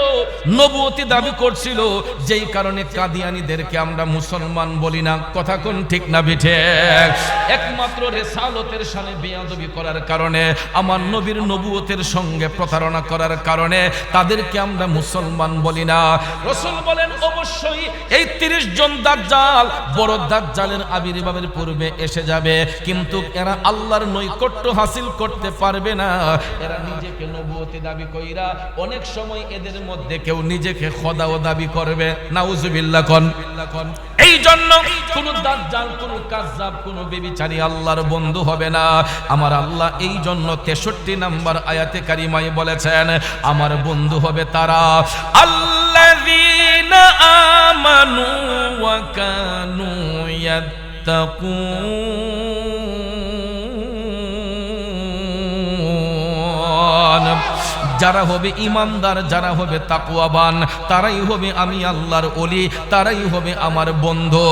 নবুয়তি দাবি করছিল, যেই কারণে কাদিয়ানীদেরকে আমরা মুসলমান বলি না। কথা কোন ঠিক না বিঠে? একমাত্র রিসালতের শানে বেয়াদবি করার কারণে, আমার নবীর নবুয়তের সঙ্গে প্রতারণা করার কারণে তাদেরকে আমরা মুসলমান বলি না। রাসূল বলেন অবশ্যই এই 30 জন দাজ্জাল বড় দাজ্জালের আবির্ভাবের পূর্বে এসে যাবে, কিন্তু এরা আল্লাহর নৈকট্য হাসিল করতে পারবে না। এরা নিজেকে নবুয়তি দাবি কইরা অনেক সময় এদের মধ্যে কেউ নিজেকে খোদাও দাবি করবে। নাউজুবিল্লাহ কোন? এই জন্য কোন দাজ্জাল, কোন কাজ্জাব, কোন বেবিচারী আল্লাহর বন্ধু হবে না। আমার আল্লাহ এই জন্য 63 নম্বর আয়াতে কারিমায় বলেছেন আমার বন্ধু হবে তারা আল্লাযীনা আমানু ওয়া কানু ইয়াত্তাকুন, যারা হবে ইমানদার, যারা হবে তাকওয়াবান, তারাই হবে আমি আল্লাহর ওলি, তারাই হবে আমার বন্ধু।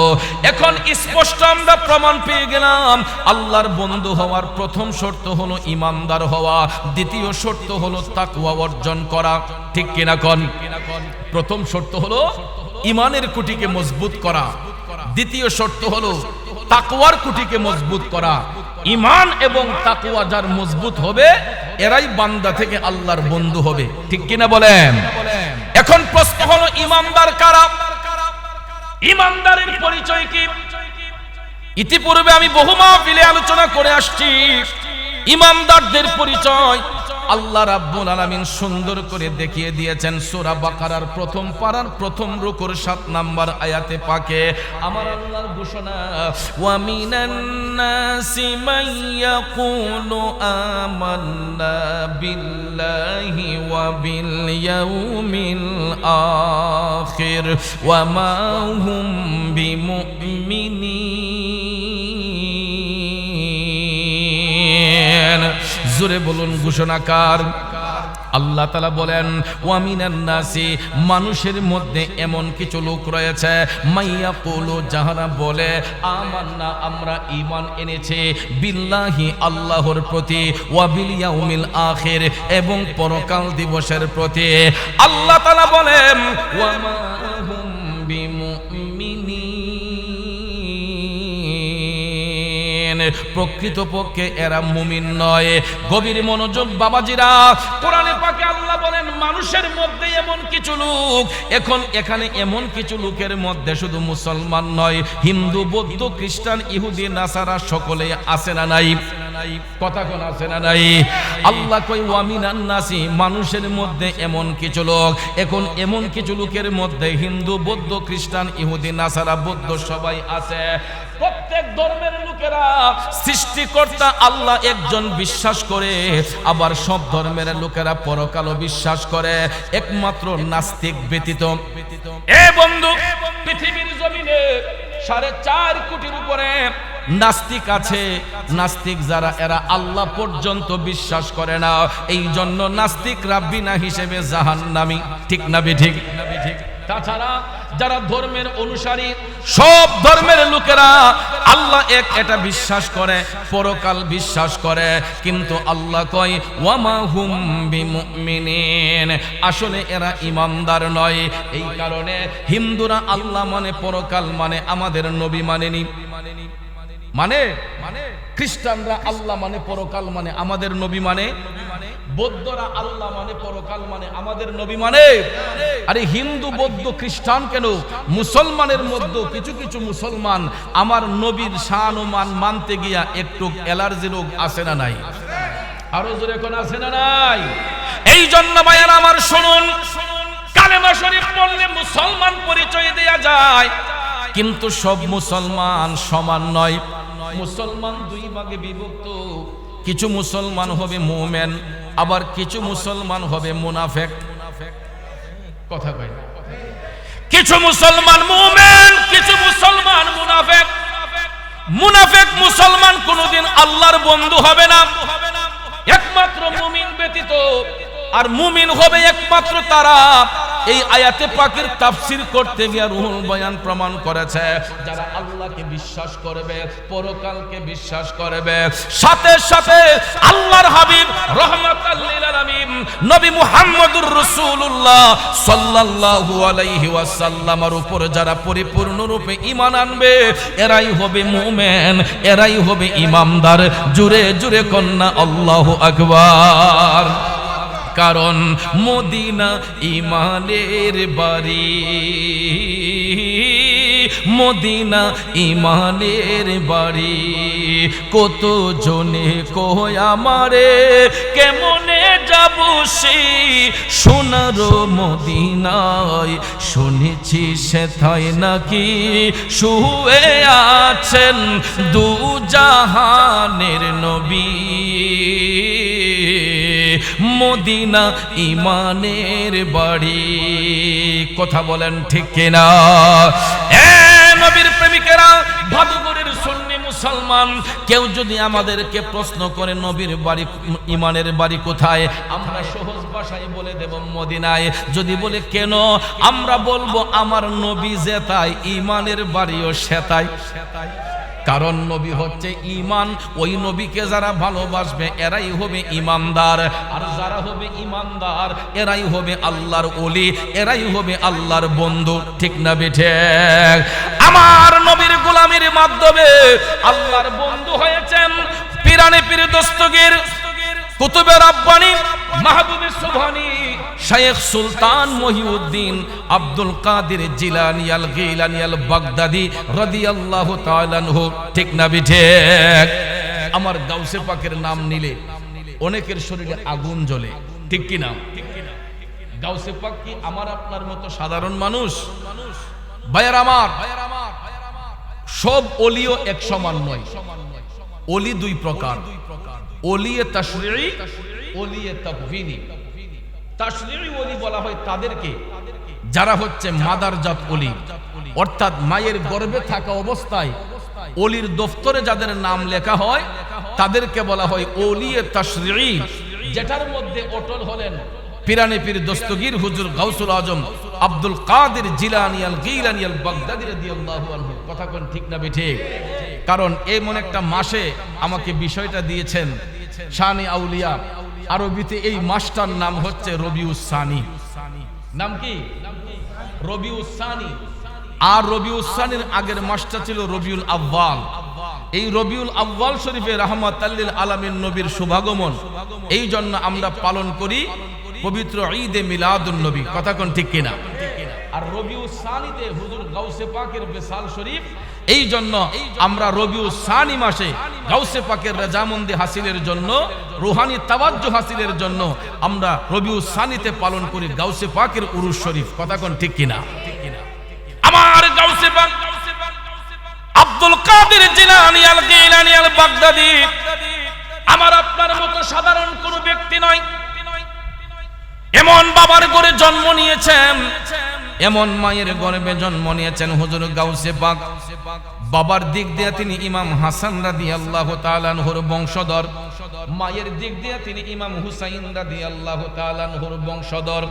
এখন স্পষ্ট আমরা প্রমাণ পেয়ে গেলাম আল্লাহর বন্ধু হওয়ার প্রথম শর্ত হলো ইমানদার হওয়া, দ্বিতীয় শর্ত হলো তাকওয়া অর্জন করা। ঠিক কিনা কোন? প্রথম শর্ত হলো ইমানের কুটিকে মজবুত করা, দ্বিতীয় শর্ত হলো তাকওয়ার কুটিকে মজবুত করা। ঈমান এবং তাকওয়া যার মজবুত হবে এরাই বান্দা থেকে আল্লাহর বন্ধু হবে। ঠিক কিনা বলেন? এখন প্রশ্ন হলো ঈমানদার কারা? ঈমানদারের পরিচয় কি? ইতিপূর্বে আমি বহু মাহফিলে আলোচনা করে আসছি ইমানদারদের পরিচয় আল্লাহ রাব্বুল আলামিন সুন্দর করে দেখিয়ে দিয়েছেন সূরা বাকারার প্রথম পারার প্রথম রুকুর 7 নাম্বার আয়াতে পাকে। আমার আল্লাহর ঘোষণা, ওয়া মিনান নাসি মান ইয়াকুলু আমান্না বিল্লাহি ওয়া বিল ইয়াউমিল আখির ওয়া মা হুম বিমুমিনিন। জোরে বলুন ঘোষণাকার। আল্লাহ তাআলা বলেন, ওয়া মিনান নাসি, মানুষের মধ্যে এমন কিছু লোক রয়েছে, মাইয়াকুলু, যাহারা বলে, আমান্না, আমরা ঈমান এনেছি, বিল্লাহি, আল্লাহর প্রতি, ওয়া বিল ইয়াউমিল আখির, এবং পরকাল দিবসের প্রতি। আল্লাহ তাআলা বলেন, ওয়া মা হুম বিমুমিনিন, প্রকৃতপক্ষে এরা মুমিন নয়। গভীর মনোযোগ বাবাজিরা, কোরআনে পাকে আল্লাহ বলেন মানুষের মধ্যে এমন কিছু লোক, এখন এখানে এমন কিছু লোকের মধ্যে শুধু মুসলমান নয়, হিন্দু, বৌদ্ধ, খ্রিস্টান, ইহুদি, নাসারা সকলে আছে না নাই? কথা কোন আছে না নাই? আল্লাহ কই ওয়া মিনান নাসি, মানুষের মধ্যে এমন কিছু লোক, এখন এমন কিছু লোকের মধ্যে হিন্দু, বৌদ্ধ, খ্রিস্টান, ইহুদি, নাসারা, বৌদ্ধ সবাই আছে। প্রত্যেক ধর্মের লোকেরা সৃষ্টিকর্তা আল্লাহ একজন বিশ্বাস করে, আবার সব ধর্মের লোকেরা পরকালও বিশ্বাস করে, একমাত্র নাস্তিক ব্যতীত। এ বন্ধু, পৃথিবীর জমিনে 4.5 কোটির উপরে নাস্তিক আছে। নাস্তিক যারা, এরা আল্লাহ পর্যন্ত বিশ্বাস করে না, এই জন্য নাস্তিকরা বিনা হিসেবে জাহান্নামী। ঠিক না বেঠিক? তাছাড়া যারা ধর্মের অনুসারী, সব ধর্মের লোকেরা আল্লাহ এক, এটা বিশ্বাস করে, পরকাল বিশ্বাস করে, কিন্তু আল্লাহ কয় ওয়া মা হুম বিমুমিনিন, আসলে এরা ঈমানদার নয়। এই কারণে হিন্দুরা আল্লাহ মানে, পরকাল মানে, আমাদের নবী মানেনি। মানে খ্রিস্টানরা আল্লাহ মানে, পরকাল মানে, আমাদের নবী মানে। বৌদ্ধরা আল্লাহ মানে, পরকাল মানে, আমাদের নবী মানে। আরে হিন্দু, বৌদ্ধ, খ্রিস্টান কেন, মুসলমানের মধ্যে কিছু কিছু মুসলমান আমার নবীর শান ও মান মানতে গিয়া একটু অ্যালার্জি রোগ আছে না নাই? আরো জোরে কোন আছে না নাই? এই জন্য ভাইয়েরা আমার শুনুন, কালেমা শরীফ পড়লে মুসলমান পরিচয় দেয়া যায়, কিন্তু সব মুসলমান সমান নয়। মুসলমান 2 ভাগে বিভক্ত, কিছু মুসলমান হবে মুমিন, আবার কিছু মুসলমান হবে মুনাফিক। কথা কয় না? কিছু মুসলমান মুমিন, কিছু মুসলমান মুনাফিক। মুনাফিক মুসলমান কোনদিন আল্লাহর বন্ধু হবে না, একমাত্র মুমিন ব্যতীত। আর মুমিন হবে একমাত্র তারা, এই আয়াতে পাকের তাফসীর করতে গিয়ে রুহুল বয়ান প্রমাণ করেছে, যারা আল্লাহকে বিশ্বাস করবে, পরকালকে বিশ্বাস করবে, সাথে সাথে আল্লাহর হাবিব রাহমাতাল লিল আলামিন নবী মুহাম্মদুর রাসূলুল্লাহ সাল্লাল্লাহু আলাইহি ওয়াসাল্লামের উপর যারা পরিপূর্ণরূপে ঈমান আনবে, এরাই হবে মুমিন, এরাই হবে ঈমানদার। জোরে জোরে কন্না আল্লাহু আকবার। কারণ মদিনা ঈমানের বাড়ি, মদিনা ঈমানের বাড়ি। কত জনে কয় আমারে, কেমনে যাব সেই সোনার মদিনায়, শুনেছি সেথায় নাকি শুয়ে আছেন দু জাহানের নবী। মদিনা ঈমানের বাড়ি। কথা বলেন ঠিক কিনা? এ নবীর প্রেমিকেরা, ভাদুগরের সুন্নি মুসলমান, কেউ যদি আমাদেরকে প্রশ্ন করে নবীর বাড়ি, ঈমানের বাড়ি কোথায়, আমরা সহজ ভাষায় বলে দেব মদিনায়। যদি বলে কেন, আমরা বলবো আমার নবী যেতায়, ঈমানের বাড়িও সেতায়। কারণ নবী হচ্ছে ঈমান, ওই নবীকে যারা ভালোবাসবে এরাই হবে ঈমানদার, আর যারা হবে ঈমানদার এরাই হবে আল্লাহর ওলি, এরাই হবে আল্লাহর বন্ধু। ঠিক না বেঠিক? আমার নবীর গোলামির মাধ্যমে আল্লাহর বন্ধু হয়েছেন পিরানে পীর দস্তগীর, কুতুবে রাব্বানী, মাহবুবে সুবহানী, শাইখ সুলতান মহিউদ্দিন আব্দুল কাদের জিলানী আল গিলানী আল বাগদাদি রাদিয়াল্লাহু তাআলা আনহু। ঠিক না বিঠিক? আমার গাউসে পাকের নাম নিলে অনেকের শরীরে আগুন জ্বলে, ঠিক কি না? গাউসে পাক কি আমার আপনার মতো সাধারণ মানুষ? ভাইয়ার আমার, সব ওলিও এক সমান নয়। ওলি দুই প্রকার, ওলিয়ে তাশরিঈ, ওলিয়ে তাকভিনী। তাশরিঈ ওলি বলা হয় তাদেরকে যারা হচ্ছে মাদারজাত ওলি, অর্থাৎ মায়ের গর্ভে থাকা অবস্থায় ওলির দফতরে যাদের নাম লেখা হয় তাদেরকে বলা হয় ওলিয়ে তাশরিঈ, যেটার মধ্যে অটল হলেন পিরানে পীর দস্তগীর হুজুর গাউসুল আজম আব্দুল কাদের জিলানী আল গিলানী আল বাগদাদী রাদিয়াল্লাহু আনহু। কথা কোন ঠিক না বেঠিক? কারণ এমন একটা মাসে আমাকে বিষয়টা দিয়েছেন শানে আউলিয়া, আরবিতে এই মাসটার নাম হচ্ছে রবিউস সানি। নাম কি? রবিউস সানি। আর রবিউস সানির আগের মাসটা ছিল রবিউল আউয়াল। এই রবিউল আউয়াল শরীফে রাহমাতাল লিল আলামিন নবীর শুভাগমন, এই জন্য আমরা পালন করি পবিত্র ঈদে মিলাদুন নবী। কথা কোন ঠিক কিনা? আর রবিউস সানিতে হুজুর গাউসে পাকের বিসাল শরীফ, এই জন্য আমরা রবিউস সানি মাসে গাউসে পাকের রাজামন্দি হাসিলের জন্য, রুহানি তাওয়াজ্জুহ হাসিলের জন্য আমরা রবিউস সানিতে পালন করি গাউসে পাকের উরুস শরীফ। কথা কোন ঠিক কিনা? আমার গাউসে পাক আব্দুল কাদের জিলানী আল গিলানী আল বাগদাদী আমার আপনার মতো সাধারণ কোন ব্যক্তি নয়। এমন বাবার ঘরে জন্ম নিয়েছেন, এমন মায়ের গর্ভে জন্ম নিয়েছেন হুজুর গাউসে পাক। বাবার দিক দিয়ে তিনি ইমাম হাসান রাদিয়াল্লাহু তাআলা আনহুর বংশধর, মায়ের দিক দিয়ে তিনি ইমাম হুসাইন রাদিয়াল্লাহু তাআলা আনহুর বংশধর।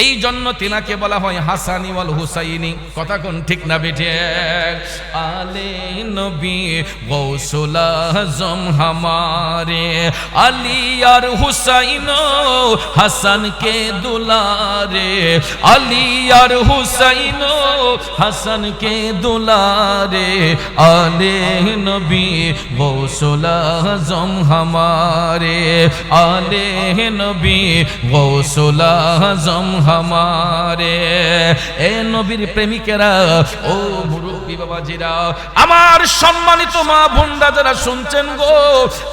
এই জন্য তিনাকে বলা হয় হাসানি ওয়াল হুসাইনি। কথা কোন ঠিক না বেঠে? আলে নবী গৌসুল আজম হামারে আলী আর হুসাইন হাসান কে দুলারে, আলী আর হুসাইন হাসান কে দুলারে, আলে নবী গৌসুল আজম হামারে, আলে নবী গৌসুল আজম হামারে। এ নবীর প্রেমিকেরা, ও মুরব্বী বাবাজিরা, আমার সম্মানিত মা বোনরা যারা শুনছেন গো,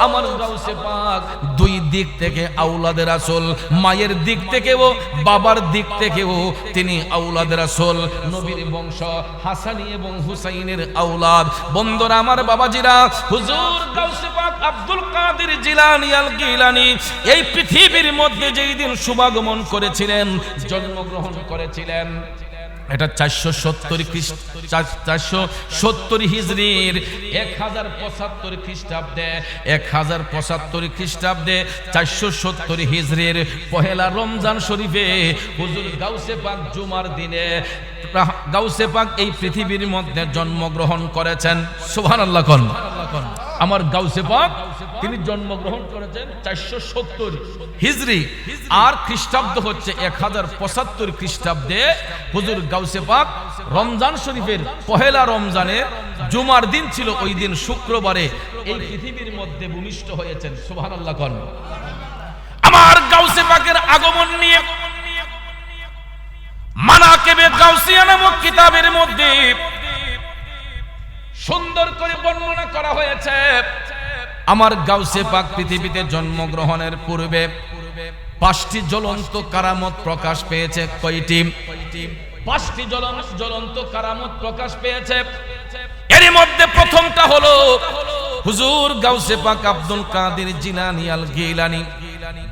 আমার গাউসে পাক দুই দিক থেকে আওলাদের রাসূল, মায়ের দিক থেকেও বাবার দিক থেকেও তিনি আওলাদের রাসূল, নবীর বংশ হাসানী এবং হুসাইনের আওলাদ। বন্ধুরা আমার, বাবাজিরা, হুজুর গাউসে পাক আব্দুল কাদের জিলানী আল গিলানী এই পৃথিবীর মধ্যে যেই দিন শুভাগমন করেছিলেন, জন্মগ্রহণ করেছিলেন, এটা 470 হিজরির 1075 খ্রিস্টাব্দে, 1075 খ্রিস্টাব্দে 470 হিজরির পহেলা রমজান শরীফে হুজুর গাউসে পাক জুমার দিনে গাউসে পাক এই পৃথিবীর মধ্যে জন্মগ্রহণ করেছেন। সুবহানাল্লাহ কোন? আমার গাউসে পাক তিনি জন্মগ্রহণ করেছেন 470 হিজরি, আর খ্রিস্টাব্দ হচ্ছে 1075 খ্রিস্টাব্দে হুজুর গাউসে পাক রমজান শরীফের পহেলা রমজানের জুমার দিন ছিল, ওই দিন শুক্রবারে এই পৃথিবীর মধ্যে ভূমিষ্ঠ হয়েছেন। সুবহানাল্লাহ কোন? আমার গাউসে পাকের আগমন নিয়ে মানাকিবে গাউসিয়া নামক কিতাবের মধ্যে সুন্দর করে বর্ণনা করা হয়েছে। আমার গাউসে পাক পৃথিবীতে জন্মগ্রহণের পূর্বে 5টি জ্বলন্ত কারামত প্রকাশ পেয়েছে। কয়টি? 5টি জ্বলন্ত কারামত প্রকাশ পেয়েছে। এর মধ্যে প্রথমটা হলো হুজুর গাউসে পাক আব্দুল কাদের জিলানী আল গিলানী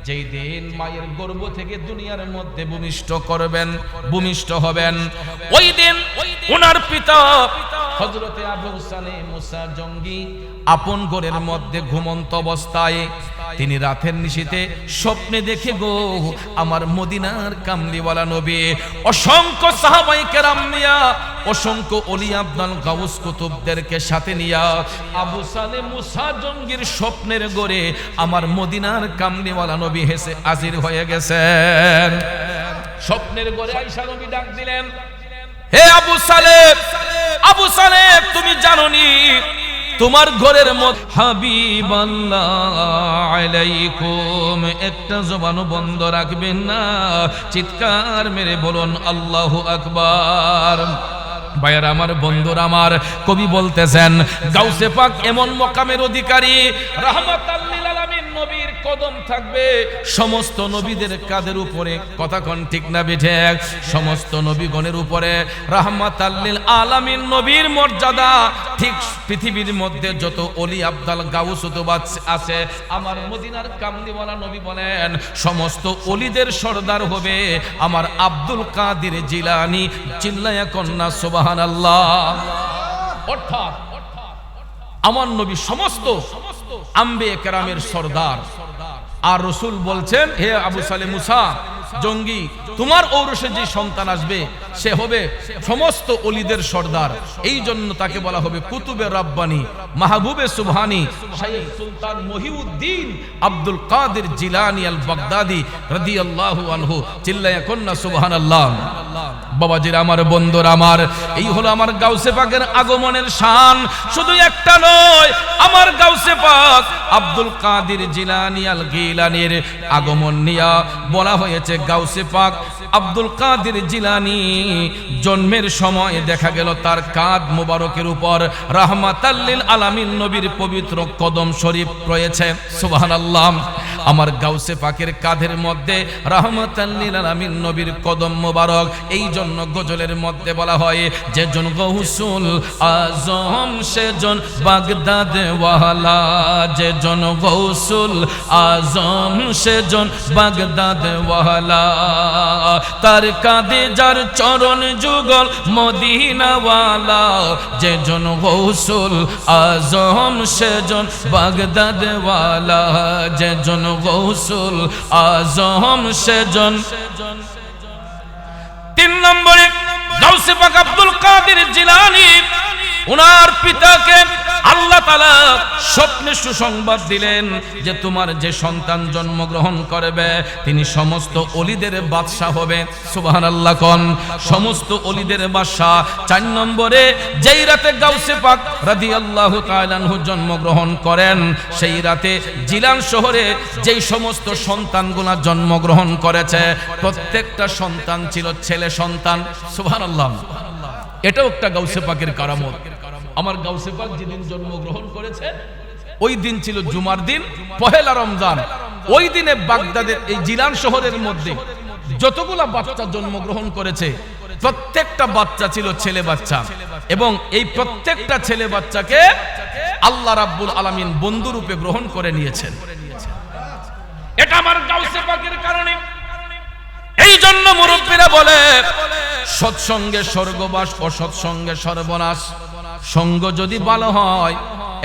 যেই দিন মায়ের গর্ভ থেকে দুনিয়ার মধ্যে ভূমিষ্ঠ হবেন, ওই দিন ওনার পিতা হযরতে আবু সালে মুসা জঙ্গি আপন ঘরের মধ্যে ঘুমন্ত অবস্থায় তিনি রাতের নিশীথে স্বপ্নে দেখে গো আমার মদিনার কামলিওয়ালা নবী অসংখ্য সাহাবায়ে কেরাম নিয়া, অসংখ্য ওলি আব্দুল গাউস কুতুবদেরকে সাথে নিয়া আবু সালে মুসা জঙ্গির স্বপ্নের ঘরে আমার মদিনার কামলিওয়ালা নবী হেসে হাজির হয়ে গেছেন। স্বপ্নের ঘরে আয়েশা নবী ডাক দিলেন, হে আবু সালেম, আবু সালেম, তুমি জানোনি তোমার ঘরের মধ্যে হাবিবাল্লাহ আলাইকুম, একটা জবানও বন্ধ রাখবেন না, চিৎকার মেরে বলুন আল্লাহু আকবার। ভাইয়ারা আমার, বন্ধুরা আমার, কবি বলতেছেন গাউসে পাক এমন মকামের অধিকারী, রাহমাতাল লিল আলামিন নবীর কদম থাকবে সমস্ত নবীদের কাঁধের উপরে। কথা কোন ঠিক না বেঠে? সমস্ত নবীগণের উপরে রাহমাতাল লিল আলামিন নবীর মর্যাদা। ঠিক পৃথিবীর মধ্যে যত ওলি আব্দাল গাউস আছে, আমার মদিনার কামলিওয়ালা নবী বলেন সমস্ত ওলিদের সর্দার হবে আমার আব্দুল কাদের জিলানী। চিল্লায়া কন্যা সুবহানাল্লাহ। অর্থাৎ আমার নবী সমস্ত আম্বিয়া কেরামের সর্দার। আর রাসূল বলছেন, হে আবু সালে মুসা জঙ্গি, তোমার ঔরসে যে সন্তান আসবে সে হবে সমস্ত ওলিদের সর্দার। এই জন্য তাকে বলা হবে কুতুবে রাব্বানি, মাহবুবে সুবহানি, শাইখ সুলতান মহিউদ্দিন আব্দুল কাদের জিলানী আল বাগদাদি রাদিয়াল্লাহু আনহু। চিল্লায়া কন্যা সুবহানাল্লাহ। বাবাজিরা আমার, বন্ধুরা আমার, এই হলো আমার গাউসে পাকের আগমনের শান। শুধু একটা নয়, আমার গাউসে পাক আব্দুল কাদের জিলানী আল গিলানীর আগমন নিয়া বলা হয়েছে গাউসে পাক আব্দুল কাদের জিলানী জন্মের সময় দেখা গেল তার কাঁধ মোবারকের উপর রাহমাতাল লিল আলামিন নবীর পবিত্র কদম শরীফ রয়েছে। সুবহানাল্লাহ। আমার গাউসে পাকের কাঁধের মধ্যে রাহমাতাল লিল আলামিন নবীর কদম মোবারক। এই জন্য গজলের মধ্যে বলা হয়, যেজন গৌসুল আজম সেজন বাগদাদ ওয়ালা, যেজন গৌসুল আজম সেজন বাগদাদ ওয়ালা, তার কাঁধে যার চরণ যুগল মদিনাওয়ালা, যেজন গৌসুল আজম সেজন বাগদাদ ওয়ালা, যেজন গৌসুল আজম সেজন। 3 নম্বরে গাউসে পাক আব্দুল কাদের জিলানী, ওনার পিতাকে আল্লাহ তাআলা স্বপ্নে সুসংবাদ দিলেন যে তোমার যে সন্তান জন্মগ্রহণ করবে তিনি সমস্ত ওলিদের বাদশা হবে। সুবহানাল্লাহ কোন? সমস্ত ওলিদের বাদশা। 4 নম্বরে যেই রাতে গাউসে পাক রাদিয়াল্লাহু তাআলা আনহু জন্মগ্রহণ করেন, সেই রাতে জিলান শহরে যেই সমস্ত সন্তানগুলো জন্মগ্রহণ করেছে প্রত্যেকটা সন্তান ছিল ছেলে সন্তান। সুবহানাল্লাহ। এটাও একটা গাউসে পাকের কারামত। আমার গাউসে পাক যেদিন জন্মগ্রহণ করেছে ওই দিন ছিল জুমার দিন, পহেলা রমজান। ওই দিনে বাগদাদের এই জিলান শহরের মধ্যে যতগুলা বাচ্চা জন্মগ্রহণ করেছে প্রত্যেকটা বাচ্চা ছিল ছেলে বাচ্চা, এবং এই প্রত্যেকটা ছেলে বাচ্চাকে আল্লাহ রাব্বুল আলামিন বন্ধুরূপে গ্রহণ করে নিয়েছেন। এটা আমার গাউসে পাকের কারণে। এই জন্য মুরব্বীরা বলে সৎসঙ্গে স্বর্গবাস, অসৎসঙ্গে সর্বনাশ। সঙ্গ যদি ভালো হয়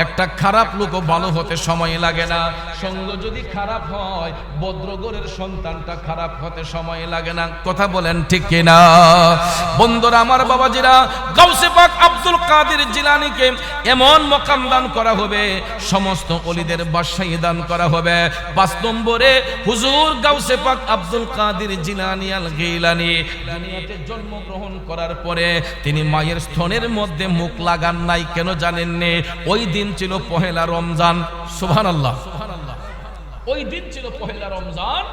একটা খারাপ লোকও ভালো হতে সময় লাগে না, সঙ্গ যদি খারাপ হয় বদ্রগরের সন্তানটা খারাপ হতে সময় লাগে না। কথা বলেন ঠিক কিনা? বন্ধুরা আমার, বাবাজিরা, গাউসে পাক আব্দুল কাদের জিলানীকে এমন মকাম দান করা হবে, সমস্ত ওলিদের বাদশাহী দান করা হবে। 5 নম্বরে হুজুর গাউসে পাক আব্দুল কাদের জিলানী আল গিলানী দুনিয়াতে জন্মগ্রহণ করার পরে তিনি মায়ের স্তনের মধ্যে মুখ লাগান নাই। কেন জানেন নে? ওই দিন ছিল পহেলা রমজান। সুবহানাল্লাহ। ওই দিন ছিল পহেলা রমজান।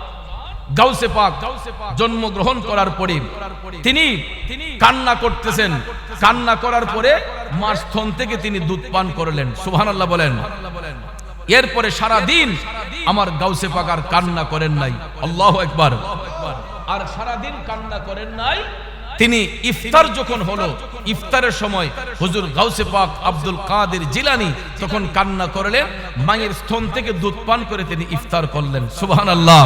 গাউসে পাক জন্মগ্রহণ করার পরে তিনি কান্না করতেছেন। কান্না করার পরে মার স্তন থেকে তিনি দুধ পান করলেন। সুবহানাল্লাহ বলেন। এরপরে সারা দিন আমার গাউসে পাক আর কান্না করেন নাই। আল্লাহু আকবার। আর সারা দিন কান্না করেন নাই। তিনি ইফতার যখন হলো, ইফতারের সময় হুজুর গাউসে পাক আব্দুল কাদের জিলানী তখন কান্না করলেন। মায়ের স্তন থেকে দুধ পান করে তিনি ইফতার করলেন। সুবহানাল্লাহ।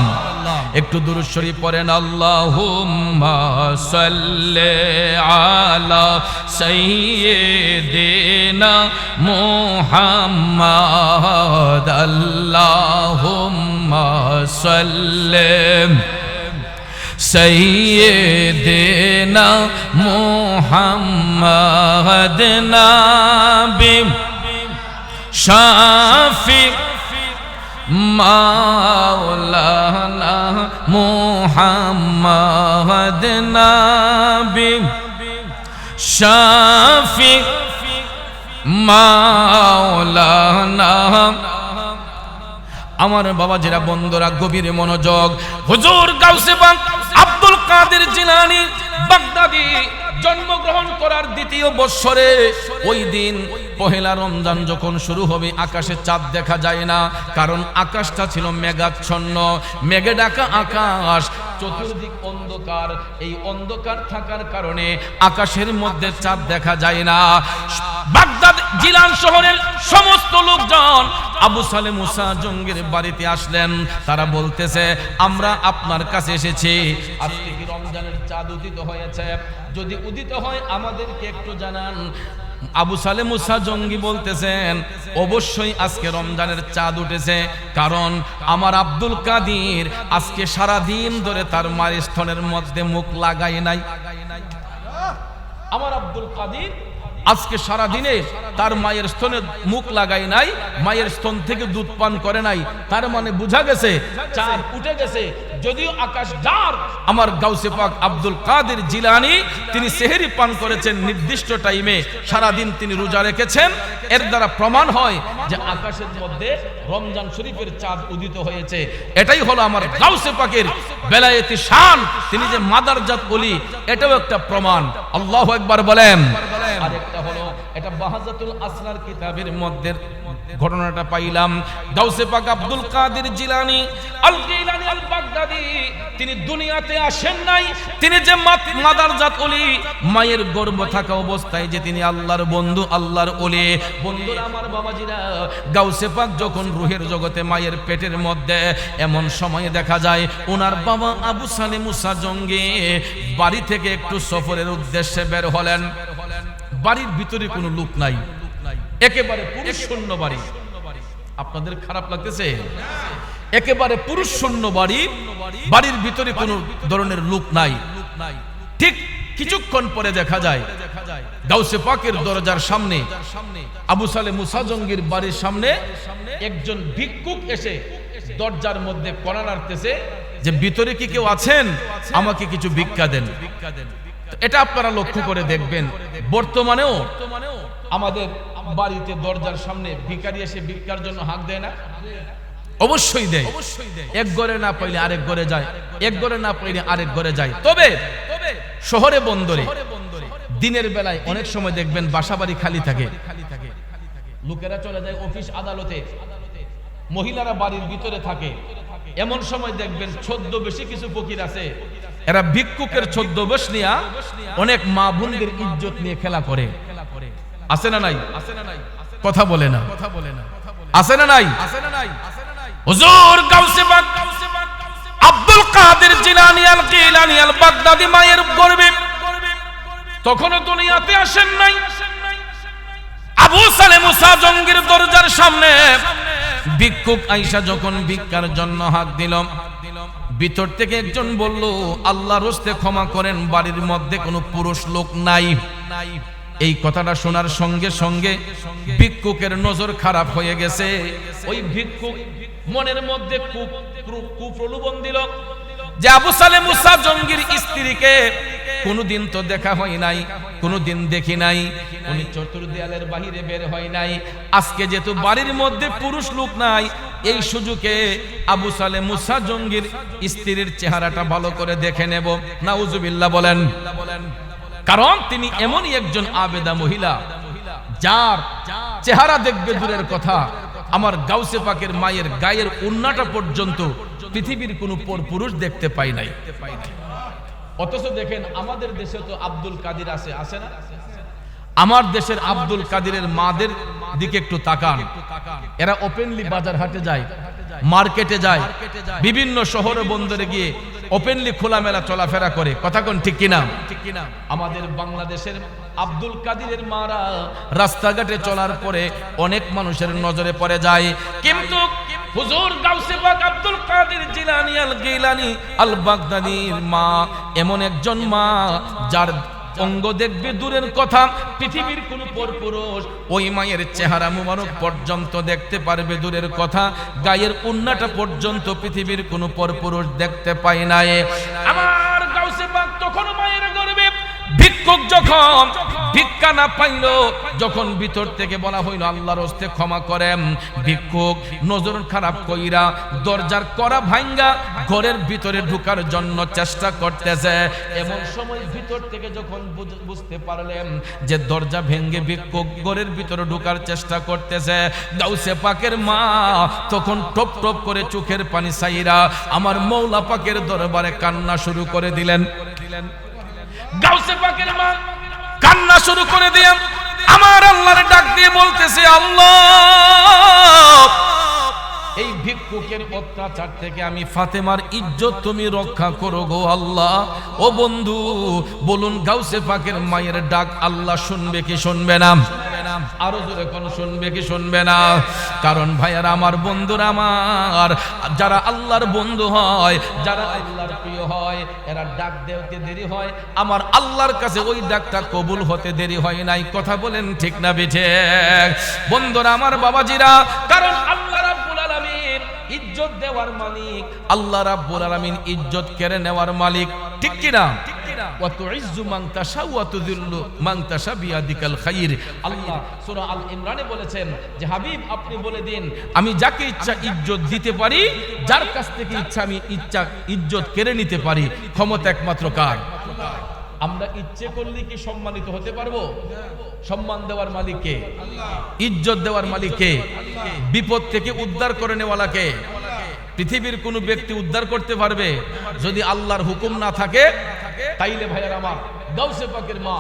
একটু দুরূদ শরীফ পড়েন। আল্লাহুম্মা সাল্লি আলা সাইয়্যিদিনা মুহাম্মাদ। আল্লাহুম্মা সাল্লি سيدنا محمد نبي شافي مولانا محمد نبي شافي مولانا। আমার বাবাজিরা, বন্ধুরা, গভীর মনোযোগ। হুজুর গাউসে পাক আব্দুল কাদের জিলানী বাগদাদি জন্মগ্রহণ করার দ্বিতীয় বৎসরে ওই দিন পহেলা রমজান যখন শুরু হবে আকাশে চাঁদ দেখা যায় না, কারণ আকাশটা ছিল মেঘাচ্ছন্ন, মেঘে ঢাকা আকাশ, চতুর্দিক অন্ধকার। এই অন্ধকার থাকার কারণে আকাশের মধ্যে চাঁদ দেখা যায় না। বাগদাদ জিলান শহরের সমস্ত লোকজন আবু সালে মুসা জঙ্গির বাড়িতে আসলেন। তারা বলতেছে, আমরা আপনার কাছে এসেছি, আজকে কি রমজানের চাঁদ উদিত হয়েছে? যদি উদিত হয় আমাদেরকে একটু জানান। আবু সালে মুসা জঙ্গি বলতেছেন, অবশ্যই আজকে রমজানের চাঁদ উঠেছে, কারণ আমার আব্দুল কাদির আজকে সারা দিন ধরে তার মায়ের স্তনের মধ্যে মুখ লাগায় নাই। আমার আব্দুল কাদির আজকে সারা দিনে তার মায়ের স্তনে মুখ লাগায় নাই, মায়ের স্তন থেকে দুধ পান করে নাই। তার মানে বোঝা গেছে চাঁদ উঠে গেছে। যদিও আকাশ ডার, আমার গাউসে পাক আব্দুল কাদের জিলানী তিনি সেহরি পান করেছেন নির্দিষ্ট টাইমে, সারা দিন তিনি রোজা রেখেছেন। এর দ্বারা প্রমাণ হয় যে আকাশের মধ্যে রমজান শরীফের চাঁদ উদিত হয়েছে। এটাই হলো আমার গাউসে পাকের বেলায়েতি শান, তিনি যে মাদারজাত ওলি, এটাও একটা প্রমাণ। আল্লাহু আকবার বলেন। আরেকটা হলো, এটা বাহাজাতুল আসরার কিতাবের মধ্যে ঘটনাটা পাইলাম। গাউসে পাক আব্দুল কাদের জিলানী আল গিলানী আল বাগদাদি তিনি দুনিয়াতে আসেন নাই, তিনি যে মাদারজাত ওলি, মায়ের গর্ভ থাকা অবস্থায় যে তিনি আল্লাহর বন্ধু, আল্লাহর ওলি। বন্ধুরা আমার বাবাজিরা, গাউসে পাক যখন রূহের জগতে মায়ের পেটের মধ্যে, এমন সময় দেখা যায় ওনার বাবা আবু সালে মুসা জঙ্গি বাড়ি থেকে একটু সফরের উদ্দেশ্যে বের হলেন। বাড়ির ভিতরে কোনো লোক নাই, একেবারে পুরুষ শূন্য বাড়ি। আপনাদের খারাপ লাগতেছে? একেবারে পুরুষ শূন্য বাড়ি, বাড়ির ভিতরে কোনো ধরনের লোক নাই। ঠিক কিছুক্ষণ পরে দেখা যায় গাউসে পাকের দরজার সামনে, আবু সালে মুসা জঙ্গির বাড়ির সামনে একজন ভিক্ষুক এসে দরজার মধ্যে কড়া নাড়তেছে যে ভিতরে কি কেউ আছেন, আমাকে কিছু ভিক্ষা দেন। এটা আপনারা লক্ষ্য করে দেখবেন, বর্তমানেও আমাদের বাড়িতে দরজার সামনে ভিখারি এসে ভিক্ষার জন্য হাঁক দেয় না? অবশ্যই দেয়। এক ঘরে না পাইলে আরেক ঘরে যায়, এক ঘরে না পাইলে আরেক ঘরে যায়। তবে শহরে বন্দরে দিনের বেলায় অনেক সময় দেখবেন বাসা বাড়ি খালি থাকে, লোকেরা চলে যায় অফিস আদালতে, মহিলারা বাড়ির ভিতরে থাকে। এমন সময় দেখবেন ছদ্মবেশী কিছু ফকির আছে, এরা ভিক্ষুকের ছদ্মবেশ নিয়ে অনেক মা বোনদের ইজ্জত নিয়ে খেলা করে। আছে না নাই? কথা বলে না, আছে না নাই? হুজুর গাউসে পাক আব্দুল কাদের জিলানী আল গিলানী আল বাগদাদি মায়ের গর্ভে তখনও দুনিয়াতে আসেন নাই। আবু সালে মুসা জঙ্গির দরজার সামনে ভিক্ষুক আয়েশা যখন ভিক্ষার জন্য হাত দিল, ভিতর থেকে একজন বলল, আল্লাহর হস্তে ক্ষমা করেন, বাড়ির মধ্যে কোনো পুরুষ লোক নাই। এই কথাটা শোনার সঙ্গে সঙ্গে ভিক্ষুকের নজর খারাপ হয়ে গেছে। ওই ভিক্ষুক মনের মধ্যে কুপ্রলোভন দিল যে আবু সালে মুসা জঙ্গির স্ত্রীকে কোনদিন তো দেখা হয় নাই, কোনদিন দেখি নাই, উনি চতুর্দেয়ালের বাহিরে বের হয় নাই। আজকে যেহেতু বাড়ির মধ্যে পুরুষ লোক নাই, এই সুযোগে আবু সালে মুসা জঙ্গির স্ত্রীর চেহারাটা ভালো করে দেখে নেব। নাউজুবিল্লাহ বলেন। কারণ তিনি এমনই একজন আবেদা মহিলা, যার চেহারা দেখবে দূরের কথা, আমার গাউসে পাকের মায়ের গায়ের উন্নাটা পর্যন্ত পৃথিবীর কোন পুরুষ দেখতে পাই নাই। অথচ দেখেন আমাদের দেশে তো আব্দুল কাদির আছে, আছে না? আমার দেশের আব্দুল কাদিরের মাদের দিকে একটু তাকান, এরা ওপেনলি বাজার হাটে যায়, মার্কেটে যায়, বিভিন্ন শহরে বন্দরে গিয়ে ওপেনলি খোলামেলা চলাফেরা করে। কথা কোন ঠিক কিনা? আমাদের বাংলাদেশের আব্দুল কাদিরের মারা রাস্তাঘাটে চলার পরে অনেক মানুষের নজরে পড়ে যায়, কিন্তু হুজুর গাউসে পাক আব্দুল কাদের জিলানী আল গিলানী আল বাগদাদির মা এমন একজন মা, যার অঙ্গ দেখবে দূরের কথা, পৃথিবীর কোন পরপুরুষ ওই মায়ের চেহারা মুবারক পর্যন্ত দেখতে পারবে দূরের কথা, গায়ের উন্নাটা পর্যন্ত পৃথিবীর কোন পরপুরুষ দেখতে পায় নাই। আমার গাউসে পাক তখন মায়ের গর্ভে ভিক্ষুক যখন ভিক্ষা না পাইল, যখন ভিতর থেকে বলা হইল আল্লাহর হস্তে ক্ষমা করেন, ভিক্ষুক নজর খারাপ কইরা দরজার কড়া ভাঙ্গা ঘরের ভিতরে ঢোকার জন্য চেষ্টা করতেছে। এমন সময় ভিতর থেকে যখন বুঝতে পারলেন যে দরজা ভেঙ্গে ভিক্ষুক ঘরের ভিতরে ঢোকার চেষ্টা করতেছে, গাউসে পাকের মা তখন টপ টপ করে চোখের পানি ছাইরা আমার মৌলা পাকের দরবারে কান্না শুরু করে দিলেন। গাউসে পাকের মা কান্না শুরু করে দিলেন, আমার আল্লাহর ডাক দিয়ে বলতেছে, আল্লাহ এই ভিক্ষুকের অত্যাচার থেকে আমি ফাতেমার ইজ্জত তুমি রক্ষা করো গো আল্লাহ। ও বন্ধু বলুন, গাউসে পাকের মায়ের ডাক আল্লাহ শুনবে কি শুনবে না? আরো জোরে কোন শুনবে কি শুনবে না? কারণ ভাইয়ারা আমার, বন্ধুরা আমার, যারা আল্লাহর বন্ধু হয়, যারা আল্লাহর প্রিয় হয়, এরা ডাক দেওয়াতে দেরি হয়, আমার আল্লাহর কাছে ওই ডাকটা কবুল হতে দেরি হয় নাই। কথা বলেন ঠিক না বেঠে? বন্ধুরা আমার, বাবাজিরা, কারণ আল্লাহ রাব্বুল আলামিন ইজ্জত দেওয়ার মালিক, আল্লাহ রাব্বুল আলামিন ইজ্জত কেড়ে নেওয়ার মালিক, ঠিক কি না? ওয়া তুইজ্জু মান তাশা ওয়া তুযিল্লু মান তাশা বিয়াদিকাল খাইর। আল্লাহ সূরা আল ইমরানে বলেছেন যে হাবিব আপনি বলে দিন, আমি যাকে ইচ্ছা ইজ্জত দিতে পারি, যার কাছ থেকে ইচ্ছা আমি ইজ্জত কেড়ে নিতে পারি। ক্ষমতা একমাত্র কার? আমরা ইচ্ছে করলে কি সম্মানিত হতে পারবো? সম্মান দেওয়ার মালিক কে? ইজ্জত দেওয়ার মালিক কে? বিপদ থেকে উদ্ধার করে নেওয়ালা কে? পৃথিবীর কোন ব্যক্তি উদ্ধার করতে পারবে যদি আল্লাহর হুকুম না থাকে? তাইলে ভাইয়ার আমার, গাউসে পাকের মা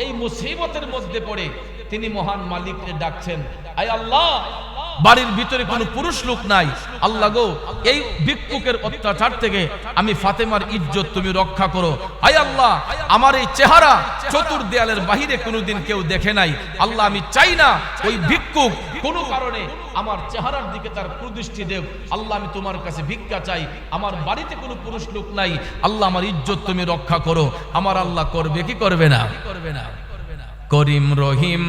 এই মুসিবতের মধ্যে পড়ে তিনি মহান মালিককে ডাকছেন, আয় আল্লাহ, বাড়ির ভিতরে কোনো পুরুষ লোক নাই, আল্লাহ গো এই ভিক্ষুকের অত্যাচার থেকে আমি ফাতেমার ইজ্জত তুমি রক্ষা করো। আয় আল্লাহ, আমার এই চেহারা চতুর দেয়ালের বাহিরে কোনোদিন কেউ দেখে নাই, আল্লাহ আমি চাই না ওই ভিক্ষুক কোনো কারণে আমার চেহারার দিকে তার কুদৃষ্টি দেব। আল্লাহ আমি তোমার কাছে ভিক্ষা চাই, আমার বাড়িতে কোনো পুরুষ লোক নাই, আল্লাহ আমার ইজ্জত তুমি রক্ষা করো। আমার আল্লাহ করবে কি করবে না? করিম রহিম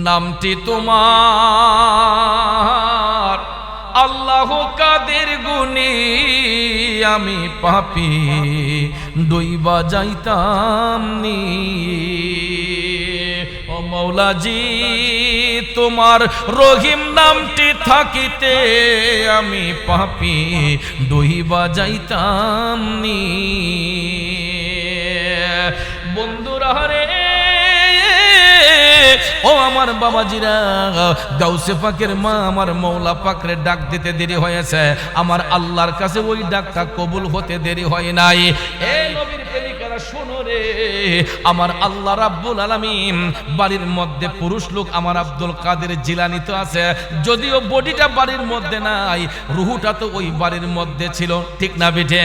নামটি তোমার, আল্লাহ কাদের গুণী আমি পাপী ডুইবা যাইতাম নি। ও মৌলাজি তোমার রহিম নামটি থাকিতে আমি পাপী ডুইবা যাইতাম নি। বন্ধুরা রে, ও আমার বাবাজিরা, গাউসে পাকের মা আমার মৌলা পাকরে ডাক দিতে দেরি হয়েছে, আমার আল্লাহর কাছে ওই ডাকটা কবুল হতে দেরি হয় নাই। এ নবীর প্রেমিকারা শোনো রে, আমার আল্লাহ রাব্বুল আলামিন বাড়ির মধ্যে পুরুষ লোক আমার আব্দুল কাদের জিলানী তো আছে, যদিও বডিটা বাড়ির মধ্যে নাই, রুহুটা তো ওই বাড়ির মধ্যে ছিল, ঠিক না বেঠে?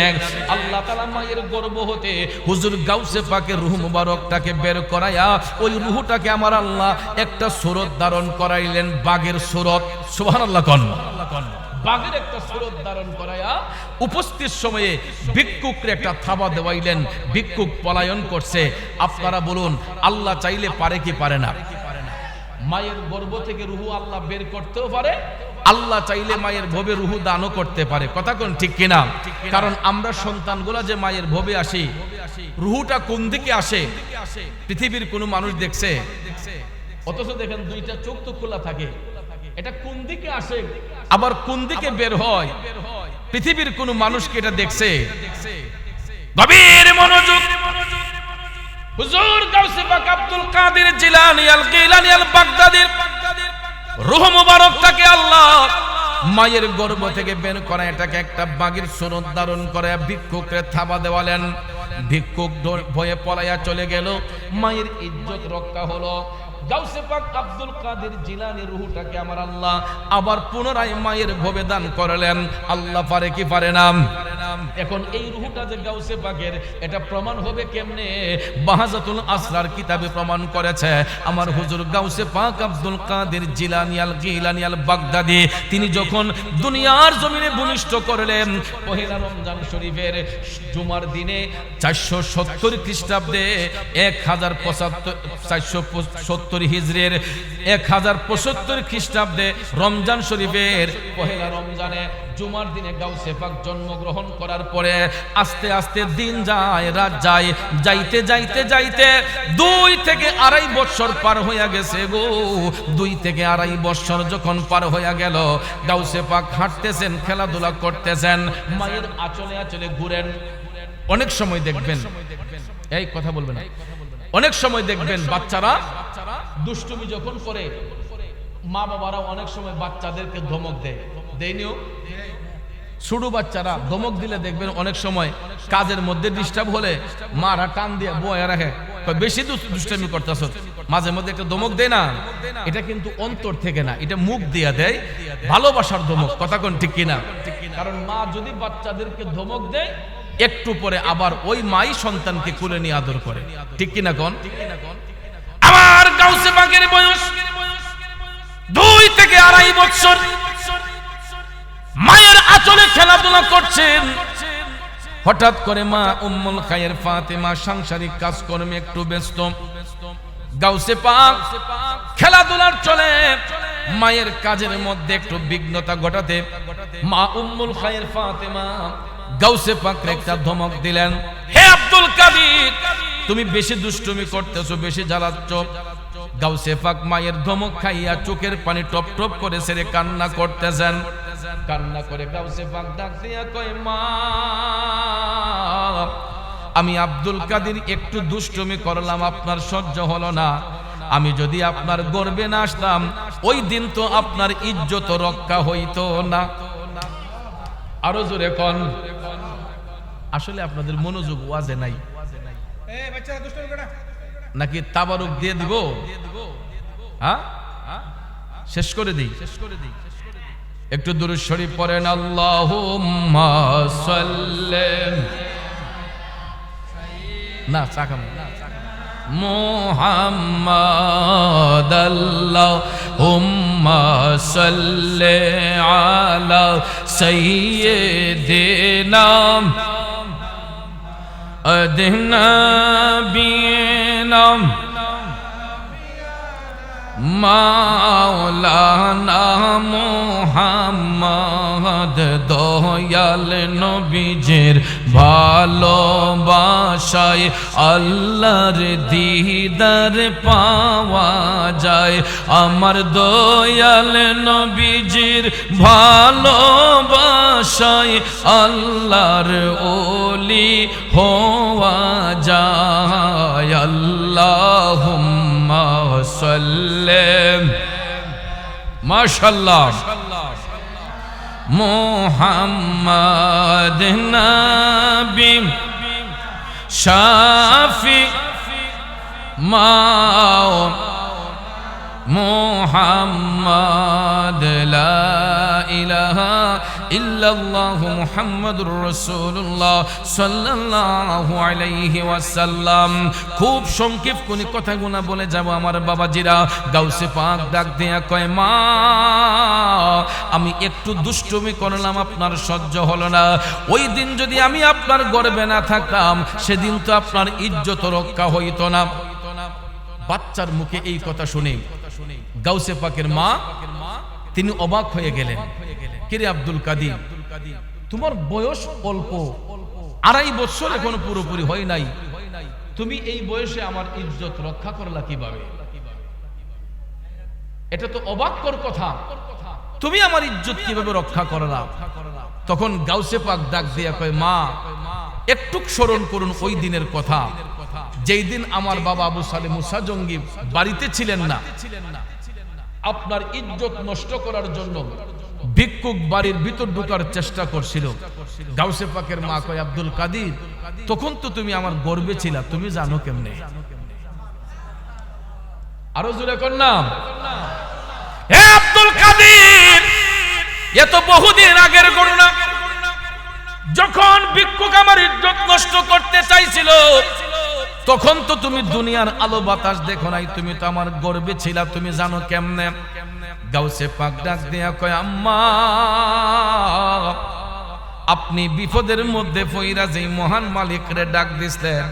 আল্লাহ তাআলা মায়ের গর্ভ হতে হুজুর গাউসে পাকের রূহ মুবারকটাকে বের করায়া ওই রুহুটাকে আমার আল্লাহ একটা সুরত ধারণ করাইলেন, বাঘের সুরত। সুবহানাল্লাহ কোন? বাঘের একটা সুরত ধারণ করায়া উপস্থিত সময়ে ভিক্ষুককে একটা থাবা দেওয়াইলেন, ভিক্ষুক পলায়ন করছে। আপনারা বলুন, আল্লাহ চাইলে পারে কি পারে না? মায়ের গর্ভ থেকে রুহু আল্লাহ বের করতেও পারে, আল্লাহ চাইলে মায়ের ভবে রুহু দানও করতে পারে। কথা কোন ঠিক কিনা? কারণ আমরা সন্তানগুলা যে মায়ের ভবে আসি, রুহুটা কোন দিকে আসে পৃথিবীর কোন মানুষ দেখছে? অথচ দেখেন দুইটা চোখ তো খোলা থাকে, এটা কোন দিকে আসে আবার কোন দিকে বের হয় পৃথিবীর কোন মানুষ কি এটা দেখছে? গভীর মনোযোগ। হুজুর গাউসে পাক আব্দুল কাদের জিলানী আল গিলানী আল বাগদাদীর রূহ মুবারকটাকে আল্লাহ মায়ের গর্ভ থেকে বের করা এটাকে একটা বাঘের সুরত ধারণ করে ভিক্ষুককে থাবা দেওয়ালেন। ভিক্ষুক ভয়ে পলাইয়া চলে গেল, মায়ের ইজ্জত রক্ষা হলো। গাউসে পাক আব্দুল কাদের জিলানী রূহটাকে আমার আল্লাহ আবার পুনরায় মায়ের ভবে দান করলেন। আল্লাহ পারে কি পারে না? এখন এই রূহটা যে গাউসে পাকের, এটা প্রমাণ হবে কেমনে? বাহাজাতুল আসরার কিতাবে প্রমাণ করেছে আমার হুজুর গাউসে পাক আব্দুল কাদের জিলানী আল গিলানী আল বাগদাদী তিনি যখন দুনিয়ার জমিনে ভূমিষ্ঠ করলেন পহেলা রমজান শরীফের জুমার দিনে 470 খ্রিস্টাব্দে 470 হিজরির 1075 খ্রিস্টাব্দে রমজান শরীফের পহেলা রমজানে জুমার দিনে গাউসে পাক জন্মগ্রহণ করার পরে আস্তে আস্তে দিন যায়, রাত যায়, যাইতে যাইতে যাইতে 2 থেকে 2.5 বছর পার হইয়া গেছে গো। 2 থেকে 2.5 বছর যখন পার হইয়া গেল, গাউসে পাক হাঁটতেছেন, খেলাধুলা করতেছেন, মায়ের আঁচলে আঁচলে ঘুরেন। অনেক সময় দেখবেন, এই কথা বলবেন না, অনেক সময় দেখবেন বাচ্চারা দুষ্টুমি যখন করে, মা বাবারা অনেক সময় বাচ্চাদেরকে ধমক দেয়, দেয়নিও? ছোট বাচ্চারা ধমক দিলে দেখবেন অনেক সময় কাজের মধ্যে ডিস্টার্ব হলে মারা টান দিয়ে বয়া রাখে, বেশি দুষ্টামি করতেছ, মাঝে মধ্যে একটা ধমক দেয় না। এটা কিন্তু অন্তর থেকে না, এটা মুখ দিয়া দেয়, ভালোবাসার ধমক। কথা কোন ঠিক কিনা? কারণ মা যদি বাচ্চাদেরকে ধমক দেয়, একটু পরে আবার ওই মাই সন্তানকে কোলে নিয়ে আদর করে। ঠিক কিনা কোন? আমার গাউসে পাকের বয়স 2 থেকে 2.5 বছর, মায়ের আঁচলে খেলাধুলা করছেন। হঠাৎ করে মা উম্মুল খায়ের ফাতেমা সাংসারিক কাজকর্মে একটু ব্যস্ত। গাউসে পাক খেলাধুলার চলে মায়ের কাজের মধ্যে একটু বিঘ্নতা ঘটাতে মা উম্মুল খায়ের ফাতেমা গাউসে পাককে একটা ধমক দিলেন, হে আব্দুল কাদির, তুমি বেশি দুষ্টুমি করতেছো, বেশি জ্বালাচ্ছ। গাউসে পাক মায়ের ধমক খাইয়া চোখের পানি টপ টপ করে ছেড়ে কান্না করতেছেন। কান্না করে গাউসে পাক ডাক দিয়া কয়, মা, আমি আব্দুল কাদির একটু দুষ্টুমি করলাম, আপনার সহ্য হলো না। আমি যদি আপনার গর্বে না আসতাম, ওই দিন তো আপনার ইজ্জত রক্ষা হইতো না। আরো জোরে কোন। আসলে আপনাদের মনোযোগ ওয়াজে নাই, নাকি তাবারুক দিয়ে দিব? হ্যাঁ, শেষ করে দিই। একটু দুরূদ শরীফ পড়েন, আল্লাহুম্মা সাল্লি না চাকাম মুহাম্মাদ, আল্লাহুম্মা সাল্লি আলা সাইয়্যিদিনা নবিয়িনা মাওলানা মুহাম্মদ, দয়াল নবীজির ভালোবাসায় আল্লাহর দিদার পাওয়া যায়। আমার দয়াল নবীজির ভালোবাসায় আল্লাহর ওলি হওয়া যায়। আল্লাহুম্মা সাল্লি, মাশাআল্লাহ, মুহাম্মদ নবী শাফি মাও মুহাম্মদ, লা ইলাহা ইল্লাল্লাহ মুহাম্মাদুর রাসূলুল্লাহ সাল্লাল্লাহু আলাইহি ওয়াসাল্লাম। খুব সংক্ষেপ কোন কথাগুলো বলে যাব আমার বাবাজিরা। গাউসে পাক ডাক দিয়া কয়, মা, আমি একটু দুষ্টুমি করলাম, আপনার সহ্য হলো না। ওই দিন যদি আমি আপনার গর্বে না থাকতাম, সেদিন তো আপনার ইজ্জত রক্ষা হইতো না। বাচ্চার মুখে এই কথা শুনে গাউসে পাকের মা তিনি অবাক হয়ে গেলেন। কিরে আব্দুল কাদির, তোমার বয়স অল্প, 2.5 বছর এখনো পুরোপুরি হয় নাই, তুমি এই বয়সে আমার ইজ্জত রক্ষা করলা কিভাবে? এটা তো অবাককর কথা, তুমি আমার ইজ্জত কিভাবে রক্ষা করলা? তখন গাউসে পাক ডাক দিয়া কয়, মা, একটু স্মরণ করুন ওই দিনের কথা, যেই দিন আমার বাবা আবু সালেহ মুসা জঙ্গি বাড়িতে ছিলেন না, আপনার ইজ্জত নষ্ট করার জন্য ভিক্ষুক বাড়ির ভিতর ঢোকার চেষ্টা করছিল। গাউসে পাকের মা কয়, আব্দুল কাদির, তখন তো তুমি আমার গর্বে ছিলা, তুমি জানো কেমনে? আরো জোরে কোন নাম। হে আব্দুল কাদির, এ তো বহুদিন আগের ঘটনা। যখন ভিক্ষুক আমার ইজ্জত নষ্ট করতে চাইছিল, তখন তো তুমি দুনিয়ার আলো বাতাস দেখো নাই, তুমি তো আমার গর্বে ছিলা, তুমি জানো কেমনে? গাউসে পাক ডাক দিয়া কয়, আম্মা, আপনি বিপদের মধ্যে পইরা যেই মহান মালিকরে ডাক দিছেন,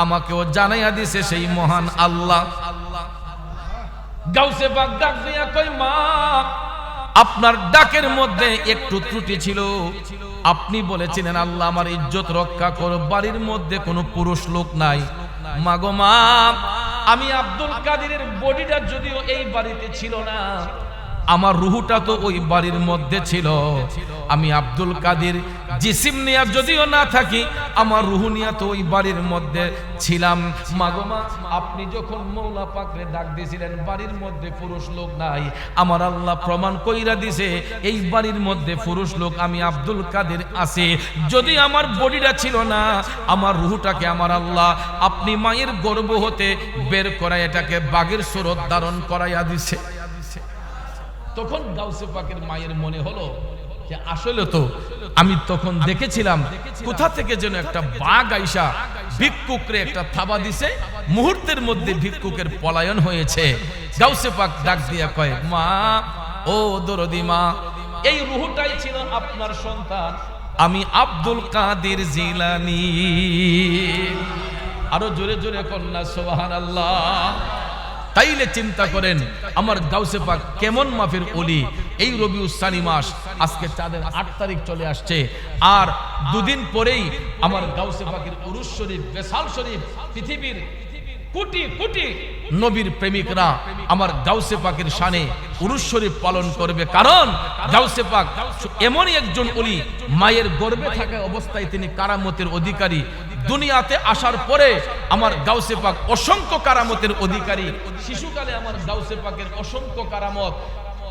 আমাকেও জানাইয়া দিছে সেই মহান আল্লাহ। গাউসে পাক ডাক দিয়া কয়, মা, আপনার ডাকের মধ্যে একটু ত্রুটি ছিল। আপনি বলেছিলেন আল্লাহ আমার ইজ্জত রক্ষা করো, বাড়ির মধ্যে কোনো পুরুষ লোক নাই। মাগো মা, আমি আব্দুল কাদিরের বডিটা যদিও এই বাড়িতে ছিল না, আমার রুহুটা তো ওই বাড়ির মধ্যে ছিল। আমি আব্দুল কাদির জিসিম নিয়া যদিও না থাকি, আমার রুহু নিয়া তো ওই বাড়ির মধ্যে ছিলাম। মাগো মা, আপনি যখন মৌলা পাকরে ডাক দিয়েছিলেন বাড়ির মধ্যে পুরুষ লোক নাই, আমার আল্লাহ প্রমাণ কইরা দিছে এই বাড়ির মধ্যে পুরুষ লোক আমি আব্দুল কাদির আছে। যদি আমার বডিটা ছিল না, আমার রুহুটাকে আমার আল্লাহ আপনি মায়ের গর্ভ হতে বের করাই এটাকে বাঘের সুরত ধারণ করাইয়া দিছে। তখন গাউসে পাকের মায়ের মনে হলো যে আসলে তো আমি তখন দেখেছিলাম কোথা থেকে যেন একটা বাঘ আইসা ভিক্ষুকরে একটা থাবা দিছে, মুহূর্তের মধ্যে ভিক্ষুকের পলায়ন হয়েছে। গাউসে পাক ডাক দিয়া কয়, মা ও দরদি মা, এই রুহটাই ছিল আপনার সন্তান আমি আব্দুল কাদির জিলানী। আরো জোরে জোরে কন্যা সুবহানাল্লাহ। তাইলে চিন্তা করেন আমার গাউসে পাক কেমন মাফের ওলি। এই রবিউল সানি মাস, আজকে চাঁদের 8 তারিখ চলে আসছে, আর দুদিন পরেই আমার গাউসে পাকের উরুস শরীফ, বেসাল শরীফ, পৃথিবীর কোটি কোটি নবীর প্রেমিকরা আমার গাউসে পাকের শানে উরুস শরীফ পালন করবে। কারণ গাউসে পাক এমনই একজন ওলি, মায়ের গর্ভে থাকা অবস্থায় তিনি কারামতের অধিকারী। দুনিয়াতে আসার পরে আমার গাউসে পাক অসংখ্য কারামতের অধিকারী। শিশুকালে আমার গাউসে পাকের অসংখ্য কারামত,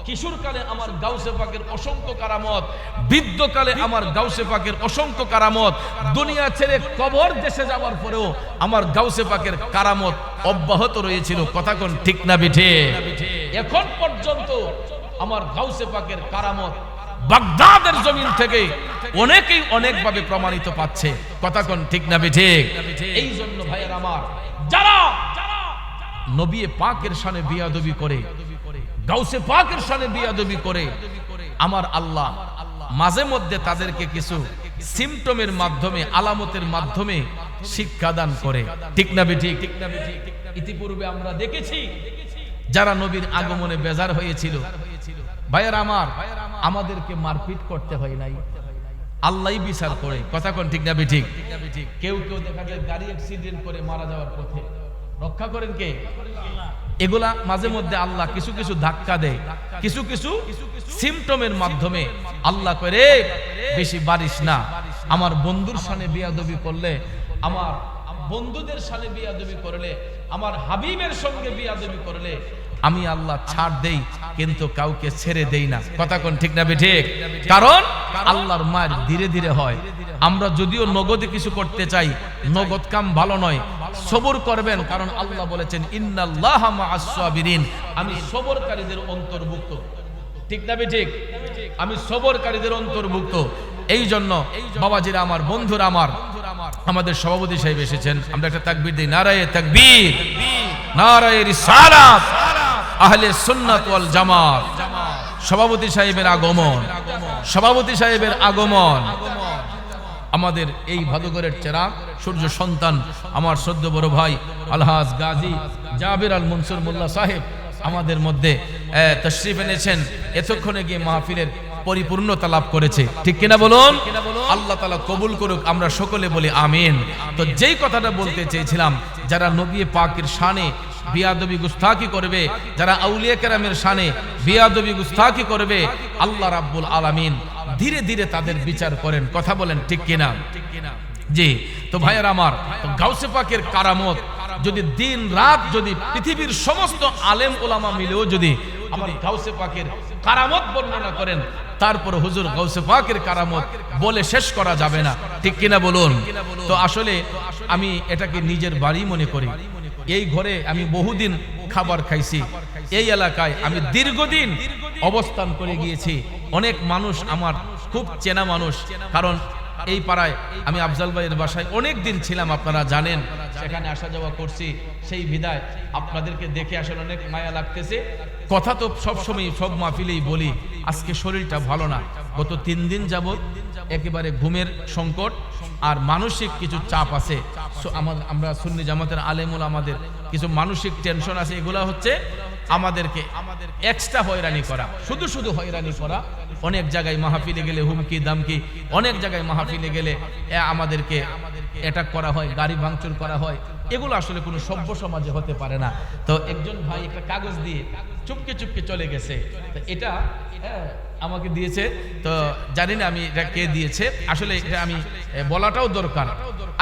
কিশোরকালে আমার গাউসে পাকের অসংখ্য কারামত, বৃদ্ধকালে আমার গাউসে পাকের অসংখ্য কারামত। দুনিয়া ছেড়ে কবর দেশে যাওয়ার পরেও আমার গাউসে পাকের কারামত অব্যাহত রয়েছিল। কথা কোন ঠিক না বিঠে? এখন পর্যন্ত আমার গাউসে পাকের কারামত বাগদাদের জমিন থেকে অনেকেই অনেকভাবে প্রমাণিত পাচ্ছে। কথা কোন ঠিক না বিঠে? এই জন্য ভাইয়ের আমার, যারা নবী পাকের শানে বিয়াদবি করে, গাউসে পাকের শানে বিয়াদবি করে, আমার আল্লাহ মাঝে মধ্যে তাদেরকে কিছু সিমটমের মাধ্যমে, আলামতের মাধ্যমে শিক্ষা দান করে। ঠিক না বেঠিক? ইতিপূর্বে আমরা দেখেছি যারা নবীর আগমনে বেজার হয়েছিল, ভাইয়ের আমার, আমাদেরকে মারপিট করতে হয় নাই, আল্লাহই বিচার করে। কথা কোন ঠিক না বেঠিক? কেউ কেউ দেখা যায় গাড়ি অ্যাক্সিডেন্ট করে মারা যাওয়ার পথে, রক্ষা করেন কে? এগুলা মাঝে মধ্যে আল্লাহ কিছু কিছু ধাক্কা দেয়, কিছু কিছু সিমটমের মাধ্যমে আল্লাহ করে বেশি বারিশ না। আমার বন্ধুর সামনে বিয়াদবি করলে, আমার বন্ধুদের সামনে বিয়াদবি করলে, আমার হাবিবের সঙ্গে বিয়াদবি করলে আমি আল্লাহ ছাড় দেই, কিন্তু কাউকে ছেড়ে দেই না। কথা কোন ঠিক না বেঠিক? কারণ আল্লাহর মার ধীরে ধীরে হয়। আমরা যদিও নগদে কিছু করতে চাই, নগদ কাম ভালো নয়, সবর করবেন, কারণ আল্লাহ বলেছেন ইন্নাল্লাহা মাআস সাবিরিন, আমি সবরকারীদের অন্তর্ভুক্ত। ঠিক না বেঠিক? আমি সবরকারীদের অন্তর্ভুক্ত। এই জন্য বাবাজিরা আমার, বন্ধুরা আমার, আমাদের সভাপতি সাহেব এসেছেন, আমরা একটা তাকবীর দেই, নারায়ে তাকবীর, নারায়ে রিসালাত, আহলে সুন্নাত ওয়াল জামাত। সভাপতি সাহেবের আগমন, সভাপতি সাহেবের আগমন। আমাদের এই ভাদুঘরের চেরাগ, সূর্য সন্তান, আমার শ্রদ্ধ বড় ভাই আলহাজ গাজী জাবির আল মনসুর মোল্লা সাহেব আমাদের মধ্যে তশরিফ এনেছেন। এতক্ষণে গিয়ে মাহফিলের পরিপূর্ণতা লাভ করেছে। ঠিক কিনা বলুন? আল্লাহ তাআলা কবুল করুক, আমরা সকলে বলি আমিন। তো যেই কথাটা বলতে চেয়েছিলাম, যারা নবী পাকের শানে বিয়াদবি গুস্তাখি করবে, যারা আউলিয়া কেরামের শানে বিয়াদবি গুস্তাখি করবে, আল্লাহ রাব্বুল আলামিন ধীরে ধীরে তাদের বিচার করেন। কথা বলেন ঠিক কিনা? জি। তো ভাইয়ের আমার, গাউসে পাকের কারামত যদি দিন রাত, যদি পৃথিবীর সমস্ত আলেম ওলামা মিলেও যদি আমার গাউসে পাকের কারামত বর্ণনা করেন, তারপর হুজুর গাউসে পাকের কারামত বলে শেষ করা যাবে না। ঠিক কিনা বলুন? তো আসলে আমি এটাকে নিজের বাড়ি মনে করি। এই ঘরে আমি বহুদিন খাবার খাইছি, এই এলাকায় আমি দীর্ঘদিন অবস্থান করে গিয়েছি। অনেক মানুষ আমার খুব চেনা মানুষ, কারণ এই পাড়ায় আমি আফজাল ভাইয়ের বাসায় অনেক দিন ছিলাম, আপনারা জানেন, সেখানে আসা যাওয়া করছি। সেই বিদায় আপনাদেরকে দেখে আসলে অনেক মায়া লাগতেছে। কথা তো সবসময় সব মাহফিলেই বলি, আজকে শরীরটা ভালো না। গত 3 দিন যাবত একেবারে ঘুমের সংকট আর মানসিক কিছু চাপ আছে। আমরা সুন্নি জামাতের আলেমুল আমাদের কিছু মানসিক টেনশন আছে। এগুলা হচ্ছে আমাদেরকে এক্সট্রা হয়রানি করা, শুধু শুধু হয়রানি করা। অনেক জায়গায় মাহফিলে গেলে হুমকি দামকি, অনেক জায়গায় মাহফিলে গেলে আমাদেরকে অ্যাটাক করা হয়, গাড়ি ভাঙচুর করা হয়। এগুলো আসলে কোনো সভ্য সমাজে হতে পারে না। তো একজন ভাই একটা কাগজ দিয়ে চুপকে চুপকে চলে গেছে, তো এটা আমাকে দিয়েছে, তো জানি না আমি এটা কে দিয়েছে, আসলে এটা আমি বলাটাও দরকার।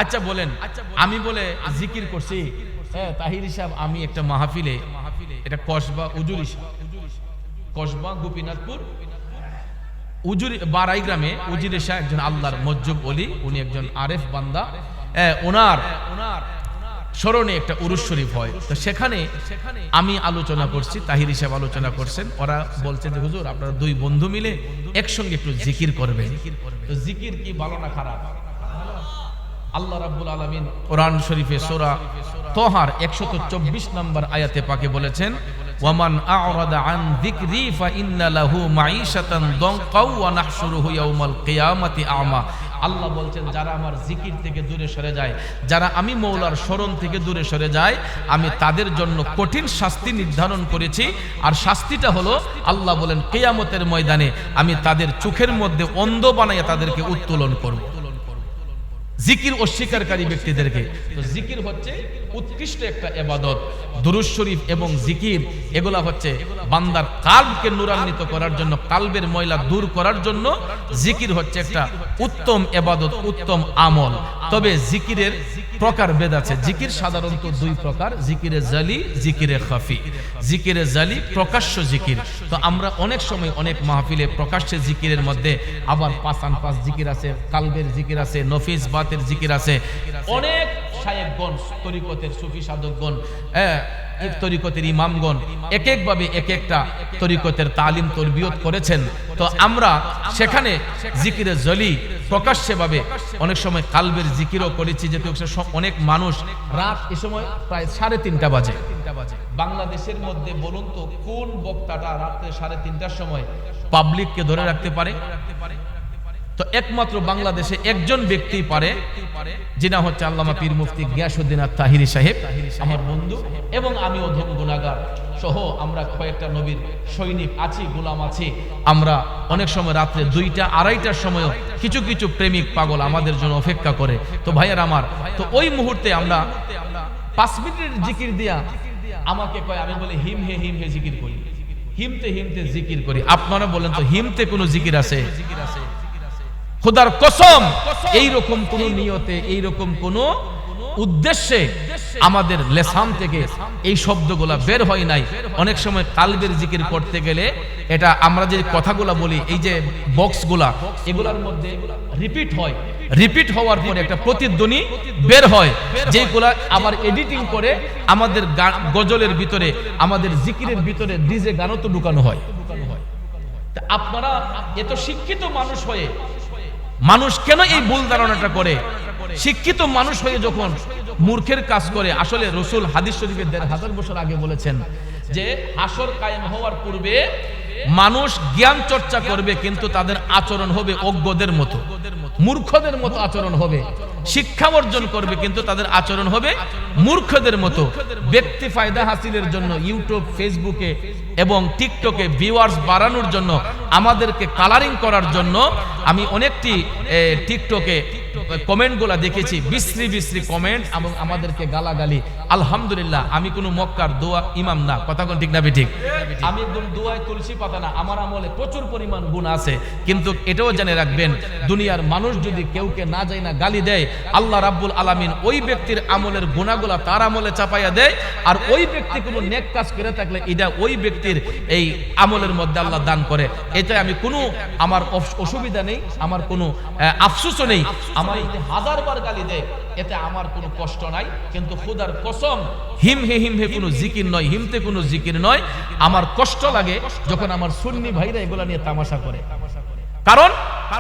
আচ্ছা বলেন, আমি বলে জিকির করছি, তাহির সাহেব, আমি একটা মাহফিলে, এটা কসবা উজুরি, কসবা গোপীনাথপুর উজুরি বারাই গ্রামে উজিরে শাহ একজন আল্লাহর মজ্জুব ওলি, উনি একজন আরেফ বান্দা, ওনার স্মরণে একটা উরুস শরীফ হয়। তো সেখানে আমি আলোচনা করছি, তাহির সাহেব আলোচনা করছেন। ওরা বলছে যে হুজুর আপনারা দুই বন্ধু মিলে একসঙ্গে একটু জিকির করবেন। তো জিকির কি ভালো না খারাপ? আল্লাহ রাব্বুল আলামিন কোরআন শরীফে সূরা তাহার 124 নম্বর আয়াতে পাকে বলেছেন, ওয়ামান আ'রাদা আন যিকরি ফা ইন্না লাহু মাঈশাতান দানকা ওয়া নাহশুরুহু ইয়াউমাল কিয়ামাতি আমা। আল্লাহ বলছেন যারা আমার জিকির থেকে দূরে সরে যায়, যারা আমি মওলার স্মরণ থেকে দূরে সরে যায়, আমি তাদের জন্য কঠিন শাস্তি নির্ধারণ করেছি। আর শাস্তিটা হলো, আল্লাহ বলেন কিয়ামতের ময়দানে আমি তাদের চোখের মধ্যে অন্ধ বানাইয়া তাদেরকে উত্তোলন করব, জিকির অস্বীকারী ব্যক্তিদেরকে। তো জিকির হচ্ছে উৎকৃষ্ট একটা ইবাদত। দুরূদ শরীফ এবং জিকির এগুলা হচ্ছে বান্দার কালবকে নূরান্বিত করার জন্য, কালবের ময়লা দূর করার জন্য জিকির হচ্ছে একটা উত্তম ইবাদত, উত্তম আমল। তবে জিকিরের প্রকারভেদ আছে। জিকির সাধারণত দুই প্রকার, জিকিরে জালি, জিকিরে খাফি। জিকিরে জালি প্রকাশ্য জিকির। তো আমরা অনেক সময় অনেক মাহফিলে প্রকাশ্যে জিকিরের মধ্যে আবার পাঁচান পাঁচ জিকির আছে, কালবের জিকির আছে, নফিস বাতের জিকির আছে। অনেক শায়েখগণ, তরিকতের সুফি সাধকগণ, তরিকতের ইমামগণ এক একভাবে এক একটা তরিকতের তালিম তরবিয়ত করেছেন। তো আমরা সেখানে জিকিরে জলি প্রকাশ্যে ভাবে অনেক সময় কালবের জিকিরও করেছি। যেহেতু অনেক মানুষ রাত এ সময় প্রায় 3:30 বাজে বাংলাদেশের মধ্যে, বলুন তো কোন বক্তাটা রাত্রে 3:30টার সময় পাবলিককে ধরে রাখতে পারে? তো একমাত্র বাংলাদেশে একজন ব্যক্তি পারে, যিনি হচ্ছে আল্লামা পীর মুফতি গিয়াসউদ্দিন আত-তাহিরি সাহেব, আমার বন্ধু, এবং আমি অধম গুনাহগার সহ আমরা কয়েকটা নবীর সৈনিক আছি, গোলাম আছি। আমরা অনেক সময় রাত্রে 2টা 2:30টার সময়ও কিছু কিছু প্রেমিক পাগল আমাদের জন্য অপেক্ষা করে। তো ভাইয়ার আমার, তো ওই মুহূর্তে আমরা 5 মিনিটের জিকির দিয়া আমাকে কয়, আমি বলি হিম হে জিকির করি, হিমতে হিমতে জিকির করি। আপনারা বলেন তো হিমতে কোনো জিকির আছে? খোদার কসম এইরকম কোন নিয়তে, এইরকম কোন উদ্দেশ্যে আমাদের লেসান থেকে এই শব্দগুলা বের হয় নাই। অনেক সময় কালবের জিকির করতে গেলে এটা আমরা যে কথাগুলা বলি, এই যে বক্সগুলা, এগুলার মধ্যে রিপিট হয়, রিপিট হওয়ার পরে একটা প্রতিধ্বনি বের হয়, যেগুলা আবার এডিটিং করে আমাদের গজলের ভিতরে, আমাদের জিকিরের ভিতরে ডিজে গানও তো ঢুকানো হয়। আপনারা এত শিক্ষিত মানুষ হয়ে মানুষ কেন এই ভুল ধারণাটা করে? শিক্ষিত মানুষ হয়ে যখন মূর্খের কাজ করে, আসলে রাসূল হাদিস শরীফে 1500 বছর আগে বলেছেন যে হাসর কায়েম হওয়ার পূর্বে মানুষ জ্ঞান চর্চা করবে, কিন্তু তাদের আচরণ হবে অজ্ঞদের মতো, মূর্খদের মতো আচরণ হবে। শিক্ষা অর্জন করবে, কিন্তু তাদের আচরণ হবে মূর্খদের মতো। ব্যক্তি ফায়দা হাসিলের জন্য ইউটিউব, ফেসবুকে এবং টিকটকে ভিউয়ার্স বাড়ানোর জন্য, আমাদেরকে কালারিং করার জন্য আমি অনেকটি টিকটকে কমেন্টগুলা দেখেছি, বিশ্রী বিশ্রী কমেন্ট এবং আমাদেরকে গালাগালি। আলহামদুলিল্লাহ, আমি কোনো মক্কার দোয়া ইমাম না, কথা কোন ঠিক না ঠিক? আমি একদম দোয়ায় তুলসী পাতা না, আমার আমলে প্রচুর পরিমাণ গুণ আছে। কিন্তু এটাও জেনে রাখবেন, দুনিয়ার মানুষ যদি কেউকে না যায় না গালি দেয়, আল্লাহ রাব্বুল আলামিন ওই ব্যক্তির আমলের গুণাগুলা তার আমলে চাপাইয়া দেয়। আর ওই ব্যক্তি কোনো নেক কাজ করে থাকলে এটা ওই ব্যক্তির এই আমলের মধ্যে আল্লাহ দান করে। এতে আমি কোনো, আমার অসুবিধা নেই, আমার কোনো আফসোসও নেই। আমার যদি 1000 বার গালি দেয়, এতে আমার কোনো কষ্ট নাই। কিন্তু খোদার কসম, হিম হে কোনো জিকির নয়, হিমতে কোনো জিকির নয়। আমার কষ্ট লাগে যখন আমার সুন্নি ভাইরা এগুলা নিয়ে তামাশা করে। কারণ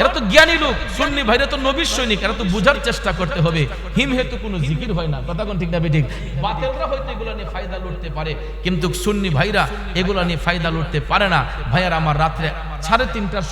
এরা তো জ্ঞানী লোক, সুন্নি ভাইরা তো নবীর সৈনিক, এরা তো বুঝার চেষ্টা করতে হবে। হিম হে তো কোনো জিকির হয় না, কথা কোন ঠিক না ঠিক? বাতিলরা হয়তো এগুলা নিয়ে ফায়দা লুটতে পারে, কিন্তু সুন্নি ভাইরা এগুলা নিয়ে ফায়দা লুটতে পারে না। ভাইয়ার আমার রাত্রে 3:30টার